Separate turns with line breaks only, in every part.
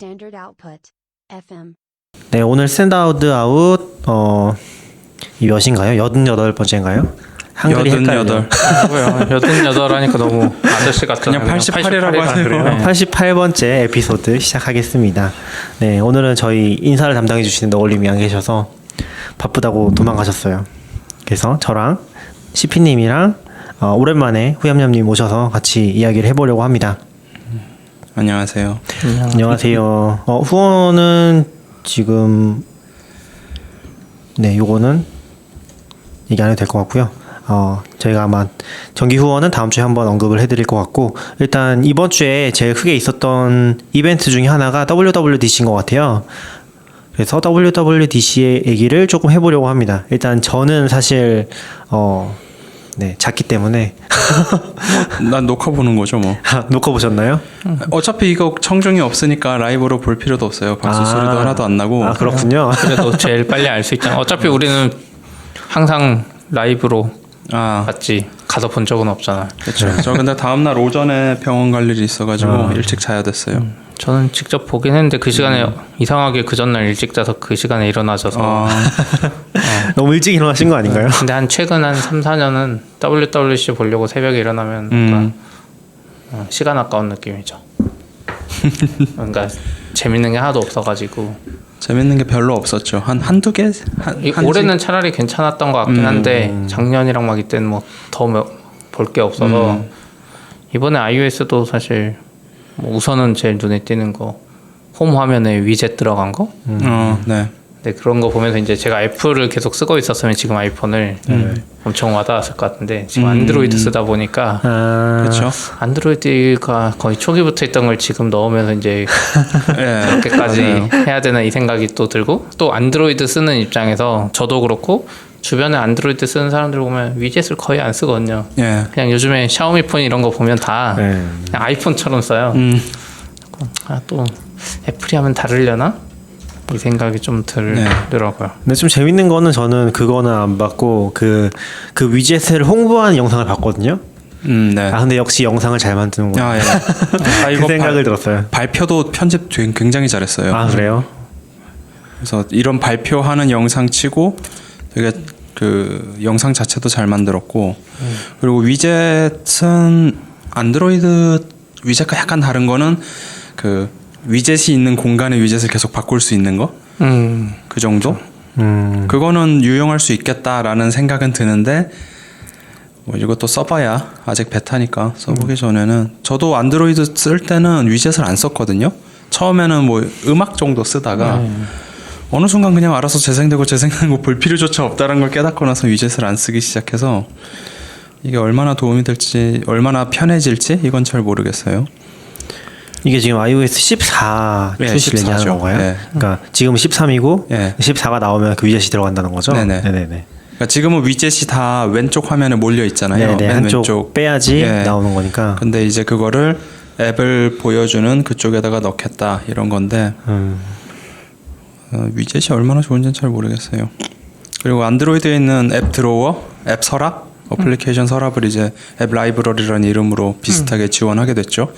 Standard output. FM.
네, 오늘 스탠다드 아웃 이 몇인가요? 88번째인가요? 한글이 헷갈려요.
88 하니까 너무 아저씨 같잖아요.
그냥 88이라고 하세요.
88번째 에피소드 시작하겠습니다. 네, 오늘은 저희 인사를 담당해 주시는 너울님이 안 계셔서 바쁘다고 도망가셨어요. 그래서 저랑 시피님이랑 오랜만에 후얌얌님 모셔서 같이 이야기를 해보려고 합니다.
안녕하세요.
안녕하세요. 후원은 지금 요거는 얘기 안 해도 될 것 같고요. 저희가 아마 정기 후원은 다음 주에 한번 언급을 해드릴 것 같고, 일단 이번 주에 제일 크게 있었던 이벤트 중에 하나가 WWDC인 것 같아요. 그래서 WWDC의 얘기를 조금 해보려고 합니다. 일단 저는 사실 작기 때문에
난 녹화 보는 거죠 뭐.
녹화 보셨나요?
어차피 이거 청중이 없으니까 라이브로 볼 필요도 없어요. 박수 소리도 하나도 안 나고.
그렇군요.
그래도 제일 빨리 알 수 있잖아. 어차피 우리는 항상 라이브로 봤지 가서 본 적은 없잖아.
그렇죠. 저 근데 다음날 오전에 병원 갈 일이 있어가지고 일찍 자야 됐어요.
저는 직접 보긴 했는데 그 시간에 이상하게 그 전날 일찍 자서 그 시간에 일어나셔서
너무 일찍 일어나신 거 아닌가요?
근데 최근 한 3, 4년은 WWC 보려고 새벽에 일어나면 뭔가 시간 아까운 느낌이죠. 뭔가 재밌는 게 하나도 없어가지고.
재밌는 게 별로 없었죠. 한두 개?
올해는 차라리 괜찮았던 것 같긴 한데 작년이랑 막 이때는 뭐 더 볼 게 없어서 이번에 iOS도 사실 뭐 우선은 제일 눈에 띄는 거 홈 화면에 위젯 들어간 거.
네.
네, 그런 거 보면서 이제 제가 애플을 계속 쓰고 있었으면 지금 아이폰을 엄청 와닿았을 것 같은데 지금 안드로이드 쓰다 보니까
그렇죠.
안드로이드가 거의 초기부터 있던 걸 지금 넣으면서 이제 그렇게까지 해야 되나 이 생각이 또 들고, 또 안드로이드 쓰는 입장에서 저도 그렇고 주변에 안드로이드 쓰는 사람들 보면 위젯을 거의 안 쓰거든요. 그냥 요즘에 샤오미 폰 이런 거 보면 다 그냥 아이폰처럼 써요. 또 애플이 하면 다르려나? 이 생각이 좀 들더라고요.
근데 좀 재밌는 거는 저는 그거는 안 봤고 그 위젯을 홍보하는 영상을 봤거든요.
네.
근데 역시 영상을 잘 만드는구나. 그 생각을 들었어요.
발표도 편집 굉장히 잘했어요.
그래요?
그래서 이런 발표하는 영상 치고 되게 그 영상 자체도 잘 만들었고, 그리고 위젯은 안드로이드 위젯과 약간 다른 거는 그 위젯이 있는 공간에 위젯을 계속 바꿀 수 있는 거? 그 정도? 그거는 유용할 수 있겠다라는 생각은 드는데, 뭐 이것도 써봐야 아직 베타니까 써보기 전에는. 저도 안드로이드 쓸 때는 위젯을 안 썼거든요. 처음에는 뭐 음악 정도 쓰다가 어느 순간 그냥 알아서 재생되고 거 볼 필요조차 없다는 걸 깨닫고 나서 위젯을 안 쓰기 시작해서 이게 얼마나 도움이 될지, 얼마나 편해질지 이건 잘 모르겠어요.
이게 지금 iOS 14 출시를 얘기하는 건가요?
네.
그러니까 지금 13이고 14가 나오면 그 위젯이 들어간다는 거죠?
네네. 그러니까 지금은 위젯이 다 왼쪽 화면에 몰려 있잖아요.
네네. 한쪽 왼쪽 빼야지 나오는 거니까.
근데 이제 그거를 앱을 보여주는 그쪽에다가 넣겠다 이런 건데 위젯이 얼마나 좋은지는 잘 모르겠어요. 그리고 안드로이드에 있는 앱 드로워, 앱 서랍, 어플리케이션 서랍을 이제 앱 라이브러리라는 이름으로 비슷하게 지원하게 됐죠.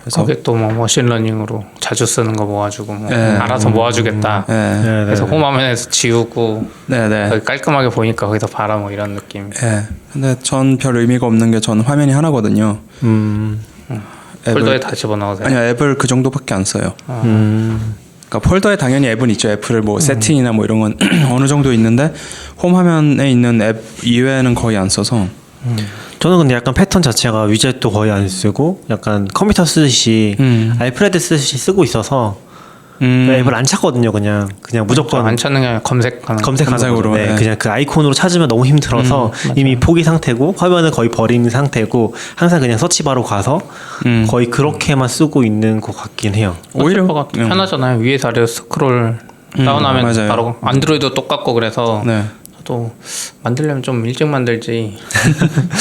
그래서
거기 또 뭐 머신러닝으로 자주 쓰는 거 모아주고 뭐 알아서 모아주겠다. 그래서 홈화면에서 지우고 거기 깔끔하게 보니까 거기서 봐라 뭐 이런 느낌.
근데 전 별 의미가 없는 게 전 화면이 하나거든요.
폴더에 다 집어넣으세요?
아니요, 앱을 그 정도밖에 안 써요. 그러니까 폴더에 당연히 앱은 있죠. 애플을 뭐 세팅이나 뭐 이런 건 어느 정도 있는데 홈 화면에 있는 앱 이외에는 거의 안 써서.
저는 근데 약간 패턴 자체가 위젯도 거의 안 쓰고 약간 컴퓨터 쓰듯이 아이패드 쓰듯이 쓰고 있어서 앱을 안 찾거든요. 그냥 무조건
안 찾는 게 아니라 검색하는
검색으로
그냥 그 아이콘으로 찾으면 너무 힘들어서 이미 포기 상태고 화면은 거의 버린 상태고 항상 그냥 서치바로 가서 거의 그렇게만 쓰고 있는 것 같긴 해요.
오히려 편하잖아요. 위에서 아래로 스크롤 다운하면
맞아요.
바로 안드로이드도 똑같고 그래서 또 만들려면 좀 일찍 만들지.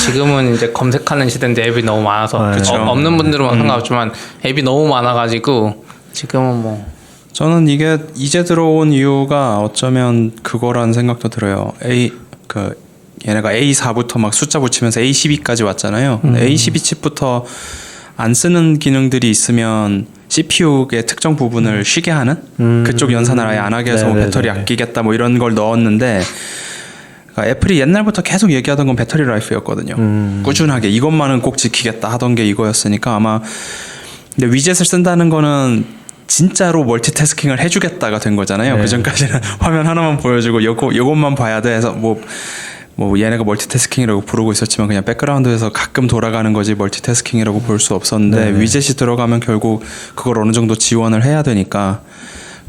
지금은 이제 검색하는 시대인데 앱이 너무 많아서 없는 분들은 상관없지만 앱이 너무 많아가지고 지금은 뭐
저는 이게 이제 들어온 이유가 어쩌면 그거라는 생각도 들어요. 얘네가 A4부터 막 숫자 붙이면서 A12까지 왔잖아요. A12 칩부터 안 쓰는 기능들이 있으면 CPU의 특정 부분을 쉬게 하는 그쪽 연산을 아예 안 하게 해서
네네네네.
배터리 아끼겠다 뭐 이런 걸 넣었는데 그러니까 애플이 옛날부터 계속 얘기하던 건 배터리 라이프였거든요. 꾸준하게 이것만은 꼭 지키겠다 하던 게 이거였으니까 아마 근데 위젯을 쓴다는 거는 진짜로 멀티태스킹을 해주겠다가 된 거잖아요.
네.
그 전까지는 화면 하나만 보여주고 요것만 봐야 돼 해서 뭐 얘네가 멀티태스킹이라고 부르고 있었지만 그냥 백그라운드에서 가끔 돌아가는 거지 멀티태스킹이라고 볼 수 없었는데
네네.
위젯이 들어가면 결국 그걸 어느 정도 지원을 해야 되니까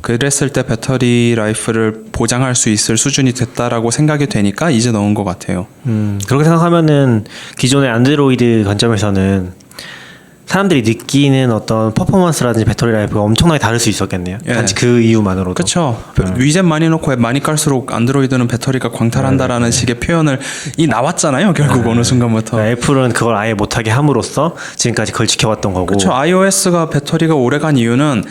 그랬을 때 배터리 라이프를 보장할 수 있을 수준이 됐다라고 생각이 되니까 이제 넣은 것 같아요.
그렇게 생각하면은 기존의 안드로이드 관점에서는 사람들이 느끼는 어떤 퍼포먼스라든지 배터리 라이프가 엄청나게 다를 수 있었겠네요.
예.
단지 그 이유만으로도.
그렇죠. 위젯 많이 넣고 앱 많이 깔수록 안드로이드는 배터리가 광탈한다라는 식의 표현을 나왔잖아요. 결국 어느 순간부터.
그러니까 애플은 그걸 아예 못하게 함으로써 지금까지 그걸 지켜왔던 거고.
그렇죠. iOS가 배터리가 오래간 이유는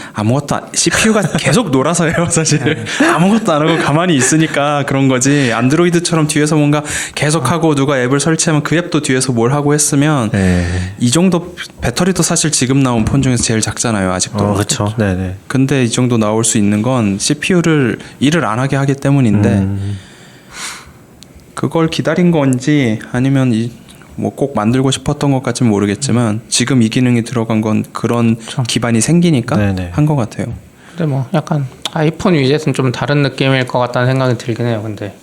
CPU가 계속 놀아서요. 사실 아무것도 안 하고 가만히 있으니까 그런 거지. 안드로이드처럼 뒤에서 뭔가 계속하고 누가 앱을 설치하면 그 앱도 뒤에서 뭘 하고 했으면 이 정도 배터리도 사실 지금 나온 폰 중에서 제일 작잖아요. 아직도.
그렇죠. 네네.
근데 이 정도 나올 수 있는 건 CPU를 일을 안 하게 하기 때문인데 그걸 기다린 건지 아니면 뭐 꼭 만들고 싶었던 것 같지는 모르겠지만 지금 이 기능이 들어간 건 그런 기반이 생기니까
네네.
한 것 같아요.
근데 뭐 약간 아이폰 위젯은 좀 다른 느낌일 것 같다는 생각이 들긴 해요. 근데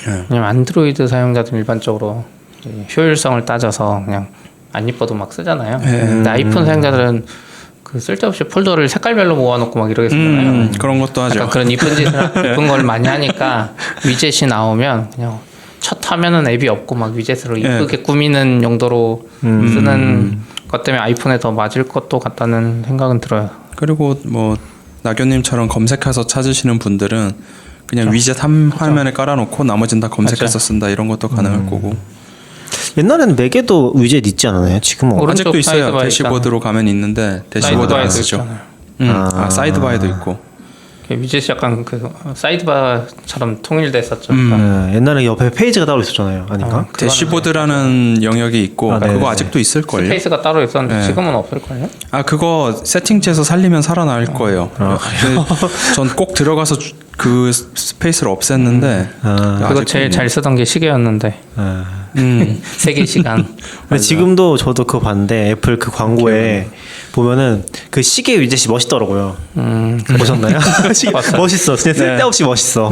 왜냐면 안드로이드 사용자들 일반적으로 이제 효율성을 따져서 그냥 안 이뻐도 막 쓰잖아요. 근데 아이폰 사용자들은 그 쓸데없이 폴더를 색깔별로 모아놓고 막 이러게 쓰잖아요.
그런 것도 하죠.
약간 그런 이쁜 걸 많이 하니까 위젯이 나오면 그냥 첫 화면은 앱이 없고 막 위젯으로 이쁘게 꾸미는 용도로 쓰는 것 때문에 아이폰에 더 맞을 것도 같다는 생각은 들어요.
그리고 뭐 낙연님처럼 검색해서 찾으시는 분들은 그냥 위젯 한 화면에 깔아놓고 나머지는 다 검색해서 쓴다 이런 것도 가능할 거고.
옛날에는 맥에도 위젯 있지 않았나요? 지금은
오른쪽
아직도 있어요.
사이드바에
대시보드로 가면 있는데 대시보드 안
사이드바에도
쓰죠.
있잖아요.
사이드바에도 있고.
위젯이 약간 그 사이드바처럼 통일됐었죠.
옛날에 옆에 페이지가 따로 있었잖아요. 아닌가?
대시보드라는 영역이 있고
네네.
그거 아직도 있을걸요.
스페이스가 따로 있었는데 지금은 없을걸요?
그거 세팅지에서 살리면 살아날 거예요. 전 꼭 들어가서 그 스페이스를 없앴는데
그거
아직도
제일 잘 쓰던 게 시계였는데 세계 시간.
근데 지금도 저도 그거 봤는데 애플 그 광고에 보면은 그 시계 위젯이 멋있더라고요. 보셨나요? 시계 멋있어. 그냥 쓸데없이 멋있어.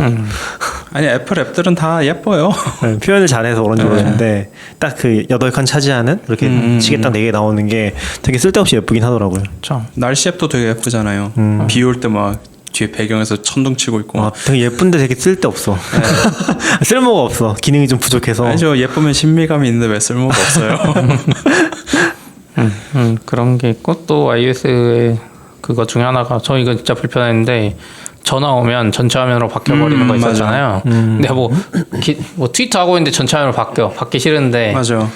아니 애플 앱들은 다 예뻐요.
네, 표현을 잘해서 그런지 모르겠는데 딱 그 8칸 차지하는 이렇게 시계 딱 4개 나오는 게 되게 쓸데없이 예쁘긴 하더라고요.
그렇죠.
날씨 앱도 되게 예쁘잖아요. 비 올 때 막 뒤에 배경에서 천둥 치고 있고.
아, 되게 예쁜데 되게 쓸데없어. 쓸모가 없어. 기능이 좀 부족해서.
아니죠. 예쁘면 신미감이 있는데 왜 쓸모가 없어요.
그런 게 있고 또 iOS의 그거 중에 하나가 저 이거 진짜 불편했는데 전화 오면 전체 화면으로 바뀌어버리는 거 있었잖아요. 근데 뭐 트위터 하고 있는데 전체 화면으로 받기 싫은데
맞아.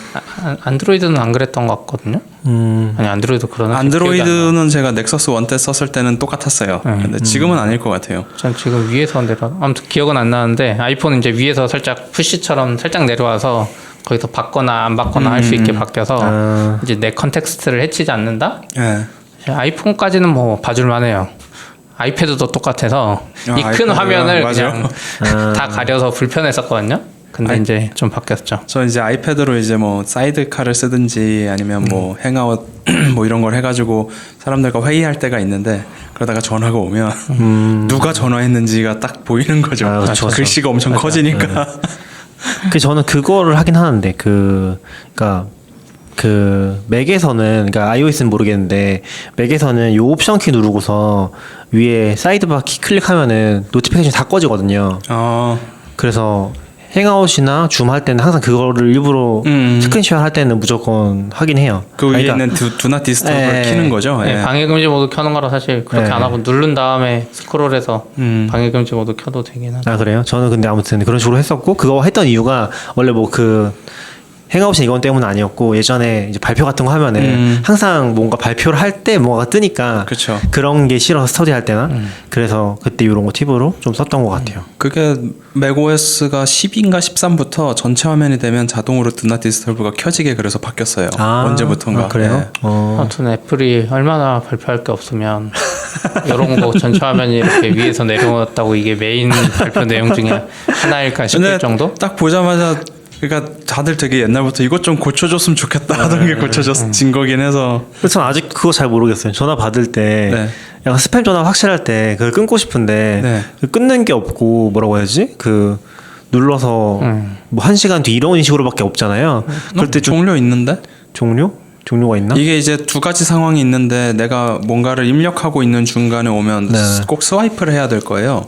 안드로이드는 안 그랬던 것 같거든요. 아니 안드로이드 그러나
안드로이드는 제가 넥서스 1 때 썼을 때는 똑같았어요. 근데 지금은 아닐 것 같아요.
전 지금 위에서 내려 아무튼 기억은 안 나는데 아이폰은 이제 위에서 살짝 푸시처럼 살짝 내려와서 거기서 받거나 안 받거나 할 수 있게 바뀌어서 이제 내 컨텍스트를 해치지 않는다.
네.
아이폰까지는 뭐 봐줄만해요. 아이패드도 똑같아서 이 큰 화면을
맞아.
그냥 다 가려서 불편했었거든요. 근데 이제 좀 바뀌었죠.
저 이제 아이패드로 이제 뭐 사이드카를 쓰든지 아니면 뭐 행아웃 뭐 이런 걸 해가지고 사람들과 회의할 때가 있는데 그러다가 전화가 오면 누가 전화했는지가 딱 보이는 거죠.
그쵸.
글씨가 엄청 커지니까.
그 저는 그거를 하긴 하는데 그러니까 그 맥에서는 그러니까 iOS는 모르겠는데 맥에서는 요 옵션 키 누르고서 위에 사이드바 키 클릭하면은 노티피케이션 다 꺼지거든요. 그래서 행아웃이나 줌 할 때는 항상 그거를 일부러 스크린샷 할 때는 무조건 하긴 해요.
그 위에 있는 두나 디스터브를 키는 거죠.
네, 방해금지 모드 켜는 거라 사실 그렇게 안 하고 누른 다음에 스크롤해서 방해금지 모드 켜도 되긴 하죠.
그래요? 저는 근데 아무튼 그런 식으로 했었고 그거 했던 이유가 원래 뭐 그 행아웃이 이건 때문은 아니었고 예전에 이제 발표 같은 거 하면은 항상 뭔가 발표를 할 때 뭐가 뜨니까
그쵸.
그런 게 싫어서 스터디할 때나 그래서 그때 이런 거 팁으로 좀 썼던 것 같아요.
그게 맥OS가 10인가 13부터 전체 화면이 되면 자동으로 Do Not Disturb가 켜지게 그래서 바뀌었어요. 언제부턴가.
그래요?
네.
아무튼 애플이 얼마나 발표할 게 없으면 이런 거 전체 화면이 이렇게 위에서 내려왔다고 이게 메인 발표 내용 중에 하나일까 싶을 정도?
딱 보자마자 그러니까 다들 되게 옛날부터 이것 좀 고쳐줬으면 좋겠다 하던 게 고쳐진 거긴 해서.
그래서 저는 아직 그거 잘 모르겠어요. 전화 받을 때
네.
약간 스팸 전화 확실할 때 그걸 끊고 싶은데
네.
그 끊는 게 없고 뭐라고 해야지? 그 눌러서 뭐 1시간 뒤 이런 식으로밖에 없잖아요. 그럴 때 좀
종료 있는데?
종료가 있나?
이게 이제 두 가지 상황이 있는데 내가 뭔가를 입력하고 있는 중간에 오면
네.
꼭 스와이프를 해야 될 거예요.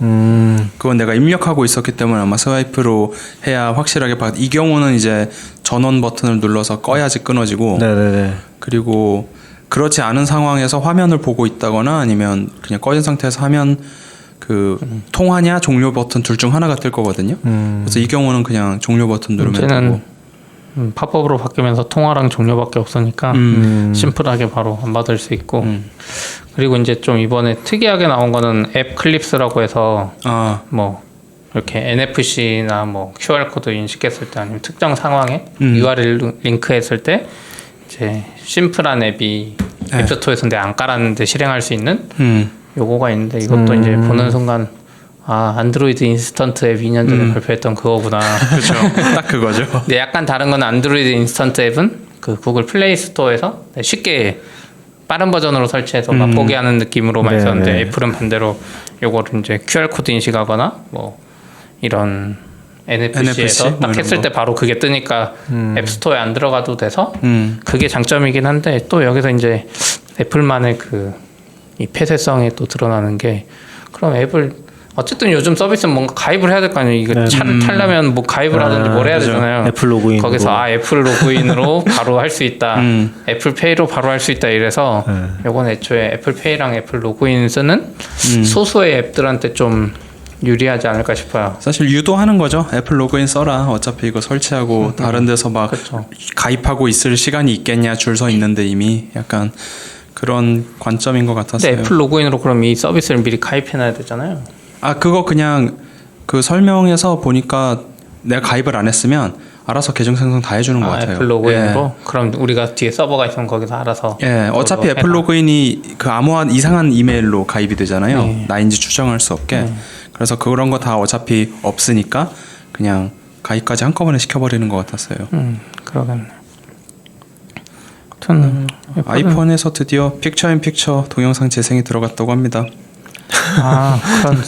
그건 내가 입력하고 있었기 때문에 아마 스와이프로 해야 확실하게 이 경우는 이제 전원 버튼을 눌러서 꺼야지 끊어지고
네네네.
그리고 그렇지 않은 상황에서 화면을 보고 있다거나 아니면 그냥 꺼진 상태에서 하면 그 통화냐 종료 버튼 둘 중 하나가 뜰 거거든요. 그래서 이 경우는 그냥 종료 버튼 누르면 되고.
팝업으로 바뀌면서 통화랑 종료밖에 없으니까 심플하게 바로 안 받을 수 있고 그리고 이제 좀 이번에 특이하게 나온 거는 앱 클립스라고 해서 뭐 이렇게 NFC나 뭐 QR 코드 인식했을 때 아니면 특정 상황에 URL 링크했을 때 이제 심플한 앱이 앱스토어에서 내 안 깔았는데 실행할 수 있는 요거가 있는데 이것도 이제 보는 순간 안드로이드 인스턴트 앱 2년 전에 발표했던 그거구나.
그렇죠. 딱 그거죠.
근데 약간 다른 건 안드로이드 인스턴트 앱은 그 구글 플레이 스토어에서 쉽게 빠른 버전으로 설치해서 맛보기 하는 느낌으로만 있었는데 애플은 반대로 요거를 이제 QR 코드 인식하거나 뭐 이런 NFC에서
뭐
딱 했을 때 바로 그게 뜨니까 앱스토어에 안 들어가도 돼서 그게 장점이긴 한데 또 여기서 이제 애플만의 그 이 폐쇄성이 또 드러나는 게 그럼 앱을 어쨌든 요즘 서비스는 뭔가 가입을 해야 될 거 아니에요. 이거 차를 타려면 뭐 가입을 하든지 뭘 해야 되잖아요.
애플 로그인.
거기서 애플 로그인으로 바로 할 수 있다. 애플 페이로 바로 할 수 있다. 이래서 요건 애초에 애플 페이랑 애플 로그인 쓰는 소수의 앱들한테 좀 유리하지 않을까 싶어요.
사실 유도하는 거죠. 애플 로그인 써라. 어차피 이거 설치하고 다른 데서 막
그쵸.
가입하고 있을 시간이 있겠냐. 줄 서 있는데 이미 약간 그런 관점인 것 같았어요.
근데 애플 로그인으로 그럼 이 서비스를 미리 가입해놔야 되잖아요.
그거 그냥 그 설명에서 보니까 내가 가입을 안 했으면 알아서 계정 생성 다 해주는 것 같아요.
애플 로그인으로? 그럼 우리가 뒤에 서버가 있으면 거기서 알아서.
어차피 애플 로그인이 그 아무한 이상한 이메일로 가입이 되잖아요. 나인지 추정할 수 없게. 그래서 그런 거 다 어차피 없으니까 그냥 가입까지 한꺼번에 시켜버리는 것 같았어요.
그러겠네. 아무튼
아이폰에서 드디어 픽처 인 픽처 동영상 재생이 들어갔다고 합니다.
그런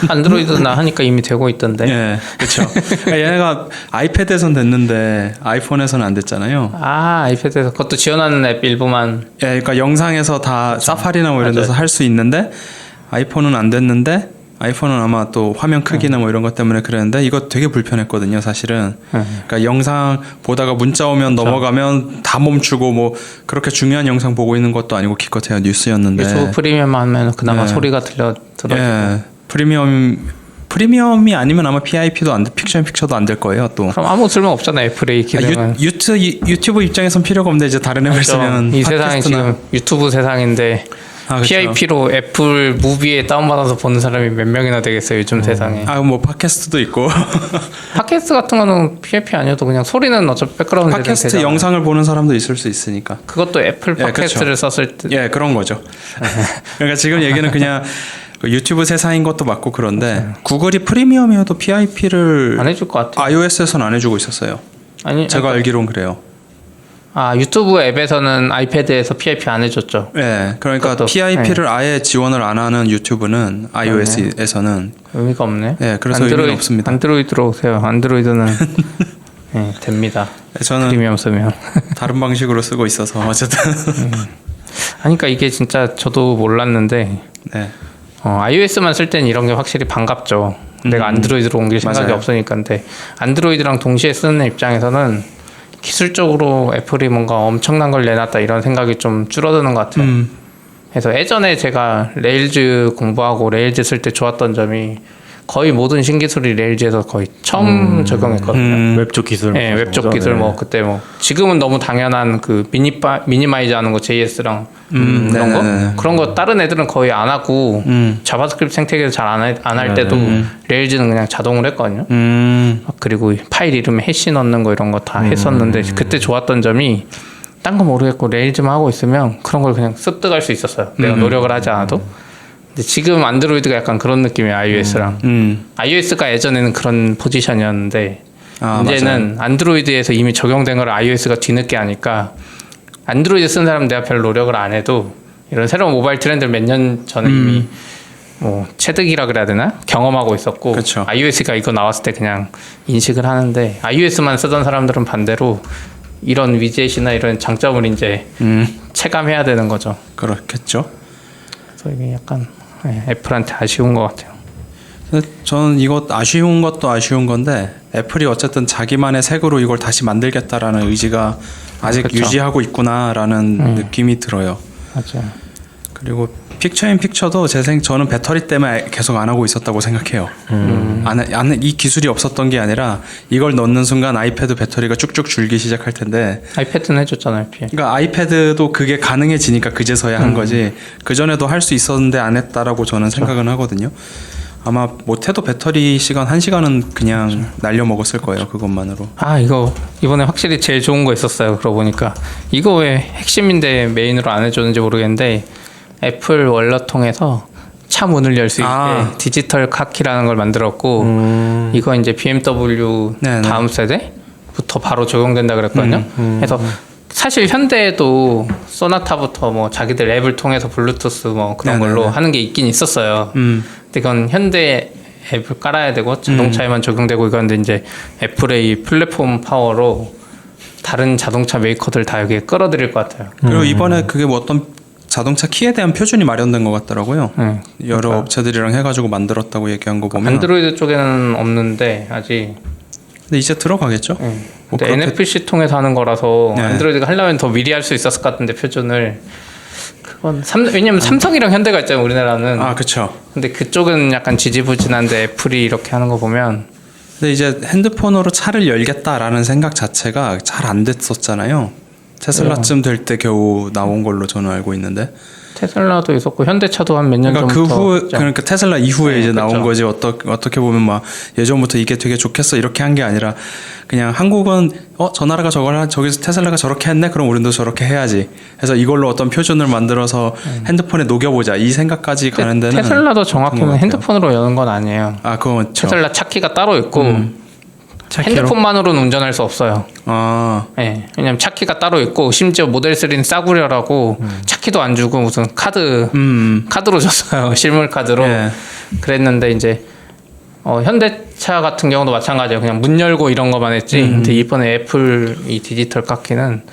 안드로이드나 하니까 이미 되고 있던데.
예, 그렇죠. 얘네가 아이패드에선 됐는데 아이폰에서는 안 됐잖아요.
아이패드에서 그것도 지원하는 앱 일부만.
예, 그러니까 영상에서 다 사파리나 뭐 이런 데서 할 수 있는데 아이폰은 안 됐는데 아이폰은 아마 또 화면 크기나 뭐 이런 것 때문에 그랬는데 이거 되게 불편했거든요, 사실은. 그러니까 영상 보다가 문자 오면 넘어가면 다 멈추고 뭐 그렇게 중요한 영상 보고 있는 것도 아니고 기껏해야 뉴스였는데.
유튜브 프리미엄 하면 그나마 소리가 들어지고.
예, 프리미엄이 아니면 아마 PIP도 안 돼, 픽처도 안 될 거예요, 또.
그럼 아무 쓸모 없잖아요, 애플의 기능은.
유튜브 입장에선 필요가 없는데 이제 다른 앱을 쓰면
이 세상이 지금 유튜브 세상인데.
그렇죠.
PIP로 애플 무비에 다운받아서 보는 사람이 몇 명이나 되겠어요 요즘 세상에.
뭐 팟캐스트도 있고.
팟캐스트 같은 거는 PIP 아니어도 그냥 소리는 어차피 백그라운드
팟캐스트
되잖아요.
영상을 보는 사람도 있을 수 있으니까.
그것도 애플 팟캐스트를 썼을 때.
그런 거죠. 그러니까 지금 얘기는 그냥 유튜브 세상인 것도 맞고 그런데 구글이 프리미엄이어도 PIP를
안 해줄 것 같아요.
iOS에서는 안 해주고 있었어요. 제가 알기론 그래요.
유튜브 앱에서는 아이패드에서 PIP 안 해줬죠.
네, 그러니까
그것도,
PIP를 아예 지원을 안 하는 유튜브는 iOS에서는
의미가 없네.
네, 그래서 의미는 없습니다.
안드로이드로 오세요. 안드로이드는 됩니다.
저는
프리미엄 쓰면
다른 방식으로 쓰고 있어서 어쨌든.
그러니까 이게 진짜 저도 몰랐는데 iOS만 쓸 때는 이런 게 확실히 반갑죠. 내가 안드로이드로 옮길 생각이
맞아요.
없으니까. 근데 안드로이드랑 동시에 쓰는 입장에서는 기술적으로 애플이 뭔가 엄청난 걸 내놨다 이런 생각이 좀 줄어드는 것 같아요. 그래서 예전에 제가 레일즈 공부하고 레일즈 쓸 때 좋았던 점이 거의 모든 신기술이 레일즈에서 거의 처음 적용했거든요.
웹쪽 기술.
네, 웹쪽 기술 뭐 그때 뭐 지금은 너무 당연한 그 미니마이즈 하는 거 JS랑 그런 거 그런 거 다른 애들은 거의 안 하고 자바스크립트 생태계에서 잘 안 할 때도 레일즈는 그냥 자동으로 했거든요. 그리고 파일 이름에 해시 넣는 거 이런 거 다 했었는데 그때 좋았던 점이 딴 거 모르겠고 레일즈만 하고 있으면 그런 걸 그냥 습득할 수 있었어요. 내가 노력을 하지 않아도. 근데 지금 안드로이드가 약간 그런 느낌이에요. iOS랑. iOS가 예전에는 그런 포지션이었는데 이제는 맞아요. 안드로이드에서 이미 적용된 걸 iOS가 뒤늦게 하니까 안드로이드 쓴 사람 내가 별 노력을 안 해도 이런 새로운 모바일 트렌드를 몇 년 전에 이미 뭐 체득이라 그래야 되나? 경험하고 있었고
그쵸.
iOS가 이거 나왔을 때 그냥 인식을 하는데 iOS만 쓰던 사람들은 반대로 이런 위젯이나 이런 장점을 이제 체감해야 되는 거죠.
그렇겠죠.
그래서 이게 약간 애플한테 아쉬운 것 같아요.
근데 저는 이거 아쉬운 것도 아쉬운 건데 애플이 어쨌든 자기만의 색으로 이걸 다시 만들겠다라는 의지가 아직
그쵸.
유지하고 있구나라는 느낌이 들어요.
맞아요.
그리고 픽처인픽처도 저는 배터리 때문에 계속 안 하고 있었다고 생각해요. 이 기술이 없었던 게 아니라 이걸 넣는 순간 아이패드 배터리가 쭉쭉 줄기 시작할 텐데
아이패드는 해줬잖아요.
그러니까 아이패드도 그게 가능해지니까 그제서야 한 거지 그 전에도 할 수 있었는데 안 했다라고 저는 생각은 하거든요. 아마 못해도 배터리 시간 1시간은 그냥 날려먹었을 거예요. 그것만으로.
아 이거 이번에 확실히 제일 좋은 거 있었어요. 그러고 보니까 이거 왜 있는데 메인으로 안 해줬는지 모르겠는데 애플 월렛 통해서 차 문을 열 수 있게 디지털 카키라는 걸 만들었고 이거 이제 BMW
네네.
다음 세대부터 바로 적용된다 그랬거든요. 그래서 사실 현대에도 소나타부터 뭐 자기들 앱을 통해서 블루투스 뭐 그런
네네네.
걸로 하는 게 있긴 있었어요. 근데 그건 현대 앱을 깔아야 되고 자동차에만 적용되고 이건데 이제 애플의 이 플랫폼 파워로 다른 자동차 메이커들 다 여기에 끌어들일 것 같아요.
그리고 이번에 그게 뭐 어떤 자동차 키에 대한 표준이 마련된 것 같더라고요. 여러
그러니까.
업체들이랑 해가지고 만들었다고 얘기한 거 보면.
안드로이드 쪽에는 없는데 아직.
근데 이제 들어가겠죠.
뭐
그렇게...
NFC 통해서 하는 거라서
네.
안드로이드가 하려면 더 미리 할 수 있었을 것 같은데 표준을. 그건 왜냐면 삼성이랑 현대가 있잖아요 우리나라는.
아 그렇죠.
근데 그쪽은 약간 지지부진한데 애플이 이렇게 하는 거 보면.
근데 이제 핸드폰으로 차를 열겠다라는 생각 자체가 잘 안 됐었잖아요. 테슬라쯤 될 때 겨우 나온 걸로 저는 알고 있는데.
테슬라도 있었고 현대차도 한 몇 년 전부터.
그러니까 테슬라 이후에 이제
그쵸.
나온 거지. 어떻게 보면 막 예전부터 이게 되게 좋겠어 이렇게 한 게 아니라 그냥 한국은 저 나라가 저기서 테슬라가 저렇게 했네 그럼 우리도 저렇게 해야지. 해서 이걸로 어떤 표준을 만들어서 핸드폰에 녹여보자 이 생각까지 가는 데는.
테슬라도 정확히는 핸드폰으로 여는 건 아니에요.
아 그건
테슬라 차키가 따로 있고. 핸드폰만으로는 운전할 수 없어요. 네, 왜냐면 차키가 따로 있고 심지어 모델 3는 싸구려라고 차키도 안 주고 무슨 카드로 줬어요. 실물 카드로.
예.
그랬는데 이제 현대차 같은 경우도 마찬가지예요. 그냥 문 열고 이런 거만 했지. 근데 이번에 애플 이 디지털 카키는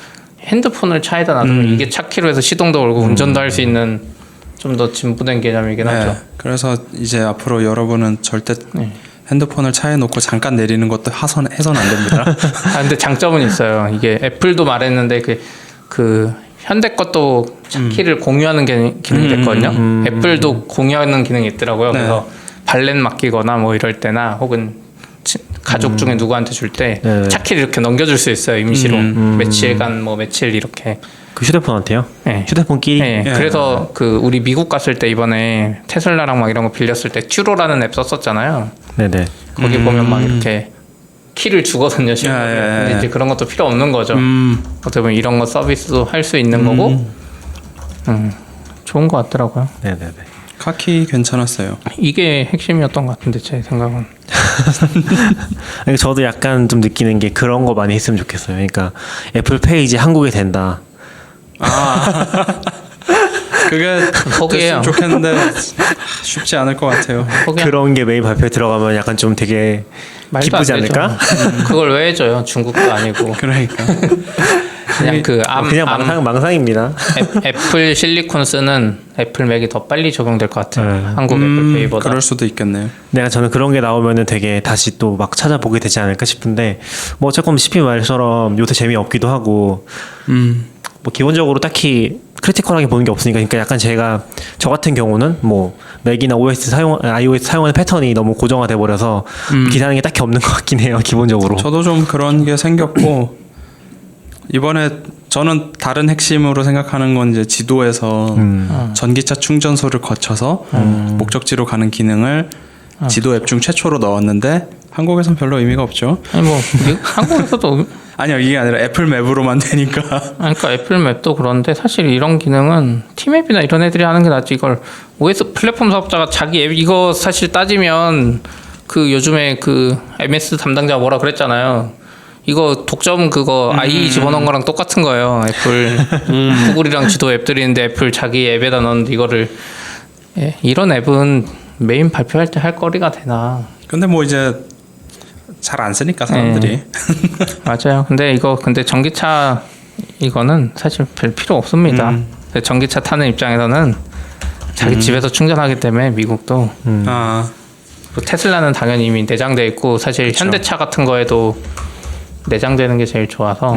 핸드폰을 차에다 놔두면 이게 차키로 해서 시동도 걸고 운전도 할 수 있는 좀 더 진보된 개념이긴 하죠.
그래서 이제 앞으로 여러분은 절대 핸드폰을 차에 놓고 잠깐 내리는 것도 해서는 안 됩니다.
근데 장점은 있어요. 이게 애플도 말했는데 그 현대 것도 차키를 공유하는 기능이 됐거든요. 애플도 공유하는 기능이 있더라고요.
네.
그래서 발렛 맡기거나 뭐 이럴 때나 혹은 가족 중에 누구한테 줄 때 차키를 이렇게 넘겨줄 수 있어요. 임시로 며칠간 뭐 며칠 이렇게.
그 휴대폰한테요?
네.
휴대폰끼리?
네. 그래서 그 우리 미국 갔을 때 이번에 테슬라랑 막 이런 거 빌렸을 때 튜로라는 앱 썼었잖아요.
네네.
거기 보면 막 이렇게 키를 주거든요. 근데 이제 그런 것도 필요 없는 거죠. 어떻게 보면 이런 거 서비스도 할 수 있는 거고 좋은 것 같더라고요.
네네네.
카키 괜찮았어요.
이게 핵심이었던 것 같은데 제 생각은.
저도 약간 좀 느끼는 게 그런 거 많이 했으면 좋겠어요. 그러니까 애플페이 이제 한국에 된다.
그게
포기해요.
됐으면 좋겠는데 쉽지 않을 것 같아요.
그런 게 메인 발표에 들어가면 약간 좀 되게 기쁘지 않을까?
그걸 왜 해줘요? 중국도 아니고.
그러니까
그냥
그냥 망상입니다.
애플 실리콘 쓰는 애플 맥이 더 빨리 적용될 것 같아요. 한국 애플페이보다.
그럴 수도 있겠네요.
저는 그런 게 나오면은 되게 다시 또 막 찾아보게 되지 않을까 싶은데 뭐 어쨌건 CP 말처럼 요새 재미없기도 하고 뭐 기본적으로 딱히 크리티컬하게 보는 게 없으니까. 그러니까 약간 저 같은 경우는 뭐 맥이나 iOS 사용하는 패턴이 너무 고정화돼 버려서 기다리는 게 딱히 없는 것 같긴 해요, 기본적으로.
저도 좀 그런 게 생겼고 이번에 저는 다른 핵심으로 생각하는 건 이제 지도에서 전기차 충전소를 거쳐서 목적지로 가는 기능을 지도 앱 중 최초로 넣었는데 한국에선 별로 의미가 없죠.
아니 뭐 한국에서도
아니요, 이게 아니라 애플 맵으로만 되니까.
그러니까 애플 맵도 그런데 사실 이런 기능은 팀앱이나 이런 애들이 하는 게 낫지. 이걸 OS 플랫폼 사업자가 자기 앱 이거 사실 따지면 그 요즘에 그 MS 담당자가 뭐라 그랬잖아요. 이거 독점 그거 IE 집어넣은 거랑 똑같은 거예요. 애플 구글이랑 지도 앱들이 있는데 애플 자기 앱에다 넣었는데 이거를 이런 앱은 메인 발표할 때 할 거리가 되나.
근데 뭐 이제 잘 안 쓰니까 사람들이.
맞아요. 근데 전기차 이거는 사실 별 필요 없습니다. 근데 전기차 타는 입장에서는 자기 집에서 충전하기 때문에 미국도 그리고 테슬라는 당연히 이미 내장돼 있고 사실
그쵸.
현대차 같은 거에도 내장되는 게 제일 좋아서.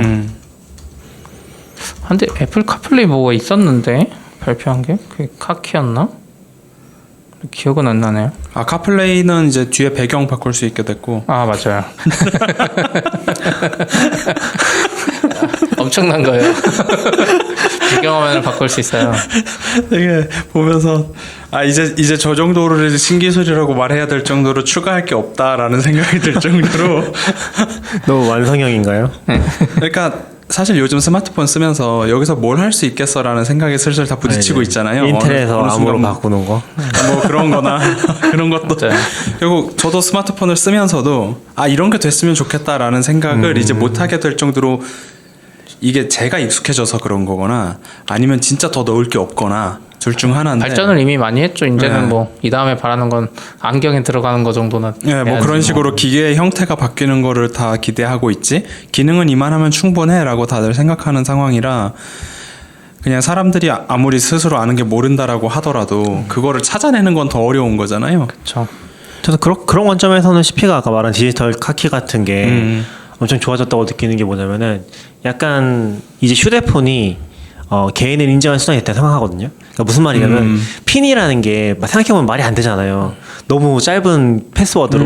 근데 애플 카플레이 뭐가 있었는데 발표한 게 그게 카키였나? 기억은 안 나네요.
카플레이는 이제 뒤에 배경 바꿀 수 있게 됐고.
아 맞아요. 엄청난 거예요. 배경화면을 바꿀 수 있어요.
되게 보면서 이제 저 정도를 신기술이라고 말해야 될 정도로 추가할 게 없다라는 생각이 들 정도로.
너무 완성형인가요?
그러니까 사실 요즘 스마트폰 쓰면서 여기서 뭘 할 수 있겠어라는 생각이 슬슬 다 부딪히고 있잖아요.
인텔에서
어느
암으로
순간
바꾸는 거.
뭐 그런 거나 그런 것도. 결국 저도 스마트폰을 쓰면서도 이런 게 됐으면 좋겠다라는 생각을 이제 못 하게 될 정도로 이게 제가 익숙해져서 그런 거거나 아니면 진짜 더 넣을 게 없거나 둘 중 하나인데.
발전을 이미 많이 했죠. 이제는 뭐 이 다음에 바라는 건 안경에 들어가는 거 정도는.
네, 뭐 그런 식으로 기계의 형태가 바뀌는 거를 다 기대하고 있지. 기능은 이만하면 충분해라고 다들 생각하는 상황이라 그냥 사람들이 아무리 스스로 아는 게 모른다라고 하더라도 그거를 찾아내는 건 더 어려운 거잖아요.
그렇죠.
저는 그런 관점에서는 CP가 아까 말한 디지털 카키 같은 게 엄청 좋아졌다고 느끼는 게 뭐냐면은 약간 이제 휴대폰이 개인을 인정한 수단이 됐다 생각하거든요. 그러니까 무슨 말이냐면 핀이라는 게 생각해보면 말이 안 되잖아요. 너무 짧은 패스워드로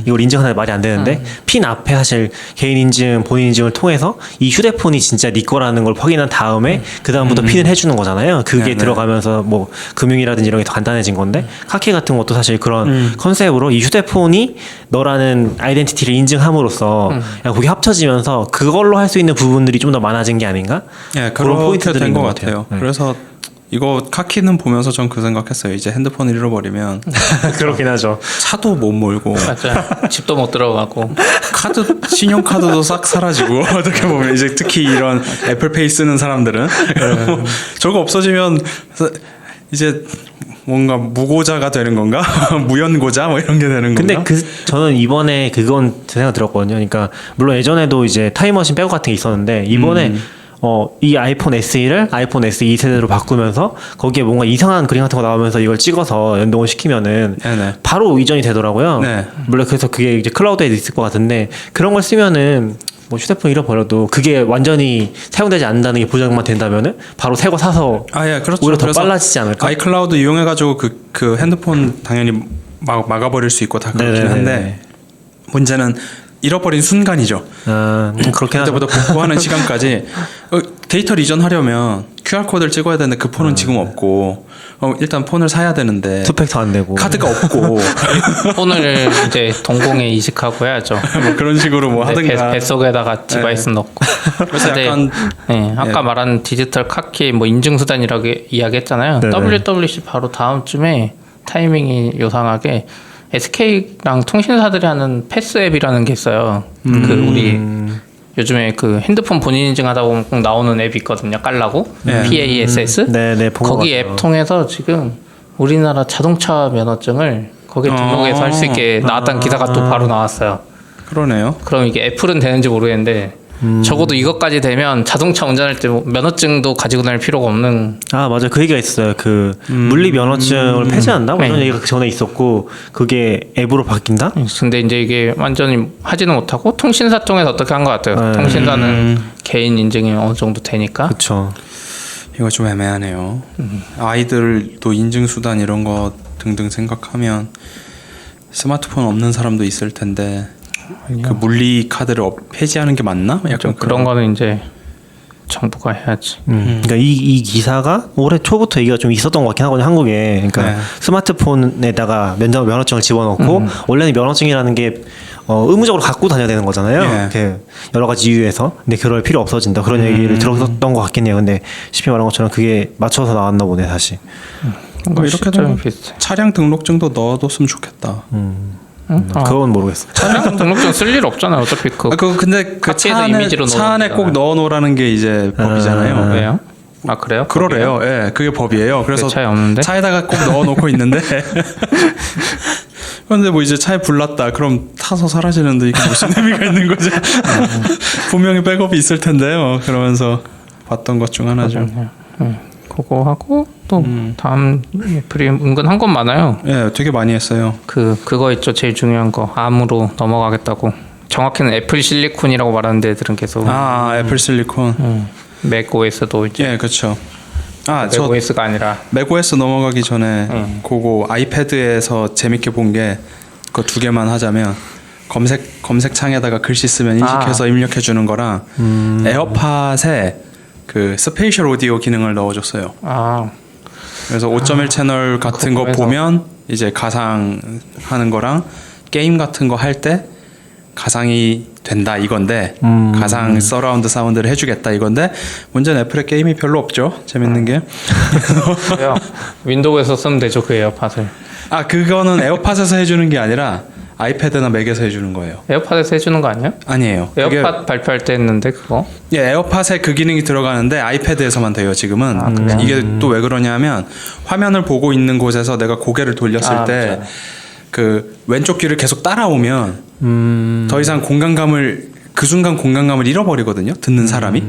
이걸 인증하는 게 말이 안 되는데 핀 앞에 사실 개인 인증, 본인 인증을 통해서 이 휴대폰이 진짜 네 거라는 걸 확인한 다음에 그 다음부터 핀을 해주는 거잖아요. 그게 들어가면서 뭐 금융이라든지 이런 게 더 간단해진 건데 카키 같은 것도 사실 그런 컨셉으로 이 휴대폰이 너라는 아이덴티티를 인증함으로써 그게 합쳐지면서 그걸로 할 수 있는 부분들이 좀 더 많아진 게 아닌가?
예,
그런 포인트들이
된
있는
것
것
같아요.
같아요. 네.
그래서 이거 카키는 보면서 전 그 생각했어요. 이제 핸드폰을 잃어버리면
그렇긴 하죠.
차도 못 몰고
맞아요. 집도 못 들어가고.
신용카드도 싹 사라지고 어떻게 보면 이제 특히 이런 애플페이 쓰는 사람들은 저거 없어지면 이제 뭔가 무고자가 되는 건가? 무연고자 뭐 이런 게 되는 건가?
근데 저는 이번에 그건 제 생각 들었거든요. 그러니까 물론 예전에도 이제 타임머신 백업 같은 게 있었는데 이번에 이 아이폰 SE를 아이폰 SE 세대로 바꾸면서 거기에 뭔가 이상한 그림 같은 거 나오면서 이걸 찍어서 연동을 시키면은
네네.
바로 이전이 되더라고요.
네.
물론 그래서 그게 이제 클라우드에도 있을 것 같은데 그런 걸 쓰면은 뭐 휴대폰 잃어버려도 그게 완전히 사용되지 않는다는 게 보장만 된다면은 바로 새 거 사서
예, 그렇죠.
오히려 더
그래서
빨라지지 않을까?
아이클라우드 이용해가지고 그 핸드폰 당연히 막아버릴 수 있고 다 그렇긴 한데 문제는 잃어버린 순간이죠.
그렇긴 하죠.
그때부터 복구하는 시간까지 데이터를 이전하려면 QR코드를 찍어야 되는데 그 폰은 지금 없고 일단 폰을 사야 되는데
투팩도 안 되고
카드가 없고
폰을 이제 동공에 이식하고 해야죠.
뭐 그런 식으로 뭐 하든가
뱃속에다가 디바이스 넣고.
그래서
근데,
약간
아까 말한 디지털 카키 뭐 인증 수단이라고 이야기했잖아요.
네네.
WWDC 바로 다음쯤에 타이밍이 요상하게 SK랑 통신사들이 하는 패스 앱이라는 게 있어요. 그 우리 요즘에 그 핸드폰 본인 인증하다 보면 꼭 나오는 앱이 있거든요. 깔라고 PASS.
네네
거기 앱 통해서 지금 우리나라 자동차 면허증을 거기에 등록해서 할 수 있게 나왔다는 기사가 또 바로 나왔어요.
그러네요.
그럼 이게 애플은 되는지 모르겠는데 적어도 이것까지 되면 자동차 운전할 때 면허증도 가지고 다닐 필요가 없는.
맞아 그 얘기가 있어요. 그 물리 면허증을 폐지한다? 뭐 이런 얘기가 그 전에 있었고 그게 앱으로 바뀐다?
근데 이제 이게 완전히 하지는 못하고 통신사 통해서 어떻게 한 것 같아요. 통신사는 개인 인증이 어느 정도 되니까.
그렇죠.
이거 좀 애매하네요. 아이들도 인증 수단 이런 거 등등 생각하면 스마트폰 없는 사람도 있을 텐데 그 물리 카드를 폐지하는 게 맞나? 약간
그런 거는 이제 정부가 해야지.
그러니까 이 기사가 올해 초부터 얘기가 좀 있었던 것 같긴 하거든요, 한국에. 그러니까
네.
스마트폰에다가 면허증을 집어넣고 원래는 면허증이라는 게 의무적으로 갖고 다녀야 되는 거잖아요.
예.
이렇게 여러 가지 이유에서. 근데 그럴 필요 없어진다. 그런 얘기를 들었던 것 같긴 해요. 근데 쉽게 말한 것처럼 그게 맞춰서 나왔나 보네, 다시.
뭐 이렇게
시점이
되면
비슷해.
차량 등록증도 넣어뒀으면 좋겠다.
그건 모르겠어.
차량 등록증 쓸 일 없잖아요. 어차피 그
근데 그
카피에서
차 안에
이미지로
차 안에 꼭
넣어놓잖아요.
넣어놓으라는 게 이제 법이잖아요.
왜요? 아 그래요?
그러래요. 예, 그게 법이에요. 그래서
차이 없는데?
차에다가 꼭 넣어놓고 있는데. 그런데 뭐 이제 차에 불났다. 그럼 타서 사라지는데 이게 무슨 의미가 있는 거죠? 분명히 백업이 있을 텐데요. 그러면서 봤던 것 중 하나죠.
그거 하고 또 다음 애플이 은근 한 건 많아요.
예, 되게 많이 했어요.
그거 있죠. 제일 중요한 거 암으로 넘어가겠다고. 정확히는 애플 실리콘이라고 말하는 애들은 계속
애플 실리콘.
맥 OS도 이제
예, 그렇죠.
맥 OS가 아니라
맥OS 넘어가기 전에 그거 아이패드에서 재밌게 본 게 그 두 개만 하자면 검색창에다가 글씨 쓰면 인식해서 입력해 주는 거랑 에어팟에 그 스페이셜 오디오 기능을 넣어줬어요. 그래서 5.1 채널 같은 거
보면서.
보면 이제 가상 하는 거랑 게임 같은 거 할 때 가상이 된다 이건데 가상 서라운드 사운드를 해주겠다 이건데 문제는 애플에 게임이 별로 없죠. 재밌는 게.
그래요. 윈도우에서 쓰면 되죠 그 에어팟을.
그거는 에어팟에서 해주는 게 아니라 아이패드나 맥에서 해주는 거예요.
에어팟에서 해주는 거 아니야?
아니에요.
에어팟 발표할 때 했는데 그거.
에어팟에 그 기능이 들어가는데 아이패드에서만 돼요 지금은. 이게 또 왜 그러냐면 화면을 보고 있는 곳에서 내가 고개를 돌렸을 때 그 왼쪽 귀를 계속 따라오면 더 이상 그 순간 공간감을 잃어버리거든요 듣는 사람이.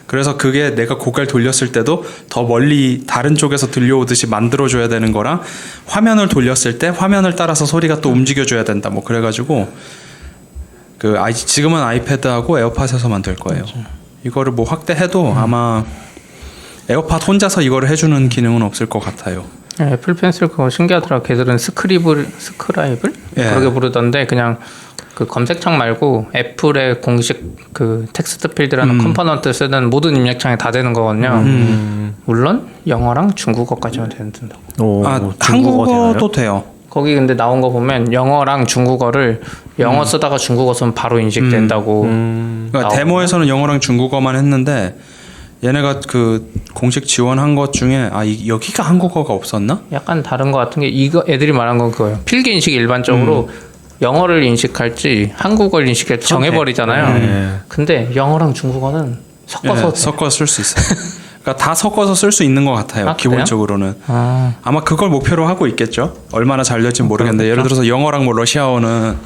그래서 그게 내가 고개를 돌렸을 때도 더 멀리 다른 쪽에서 들려오듯이 만들어줘야 되는 거랑 화면을 돌렸을 때 화면을 따라서 소리가 또 움직여줘야 된다 뭐 그래가지고 지금은 아이패드하고 에어팟에서만 될 거예요. 이거를 뭐 확대해도 아마 에어팟 혼자서 이거를 해주는 기능은 없을 것 같아요.
애플 펜슬 그거 신기하더라. 걔들은 스크라이블 그렇게 부르던데 그냥 그 검색창 말고 애플의 공식 그 텍스트 필드라는 컴포넌트 쓰는 모든 입력창에 다 되는 거거든요. 물론 영어랑 중국어까지만 된다고.
한국어도 돼요.
거기 근데 나온 거 보면 영어랑 중국어를 영어 쓰다가 중국어 쓰면 바로 인식된다고.
그러니까 데모에서는 영어랑 중국어만 했는데 얘네가 그 공식 지원한 것 중에 여기가 한국어가 없었나?
약간 다른 거 같은 게 이거 애들이 말한 건 그거예요. 필기 인식이 일반적으로 영어를 인식할지 한국어를 인식할지 정해버리잖아요. 근데 영어랑 중국어는
섞어서 쓸 수 있어요. 그러니까 다 섞어서 쓸 수 있는 것 같아요. 기본적으로는. 아마 그걸 목표로 하고 있겠죠. 얼마나 잘 될지 모르겠는데 예를 들어서 영어랑 뭐 러시아어는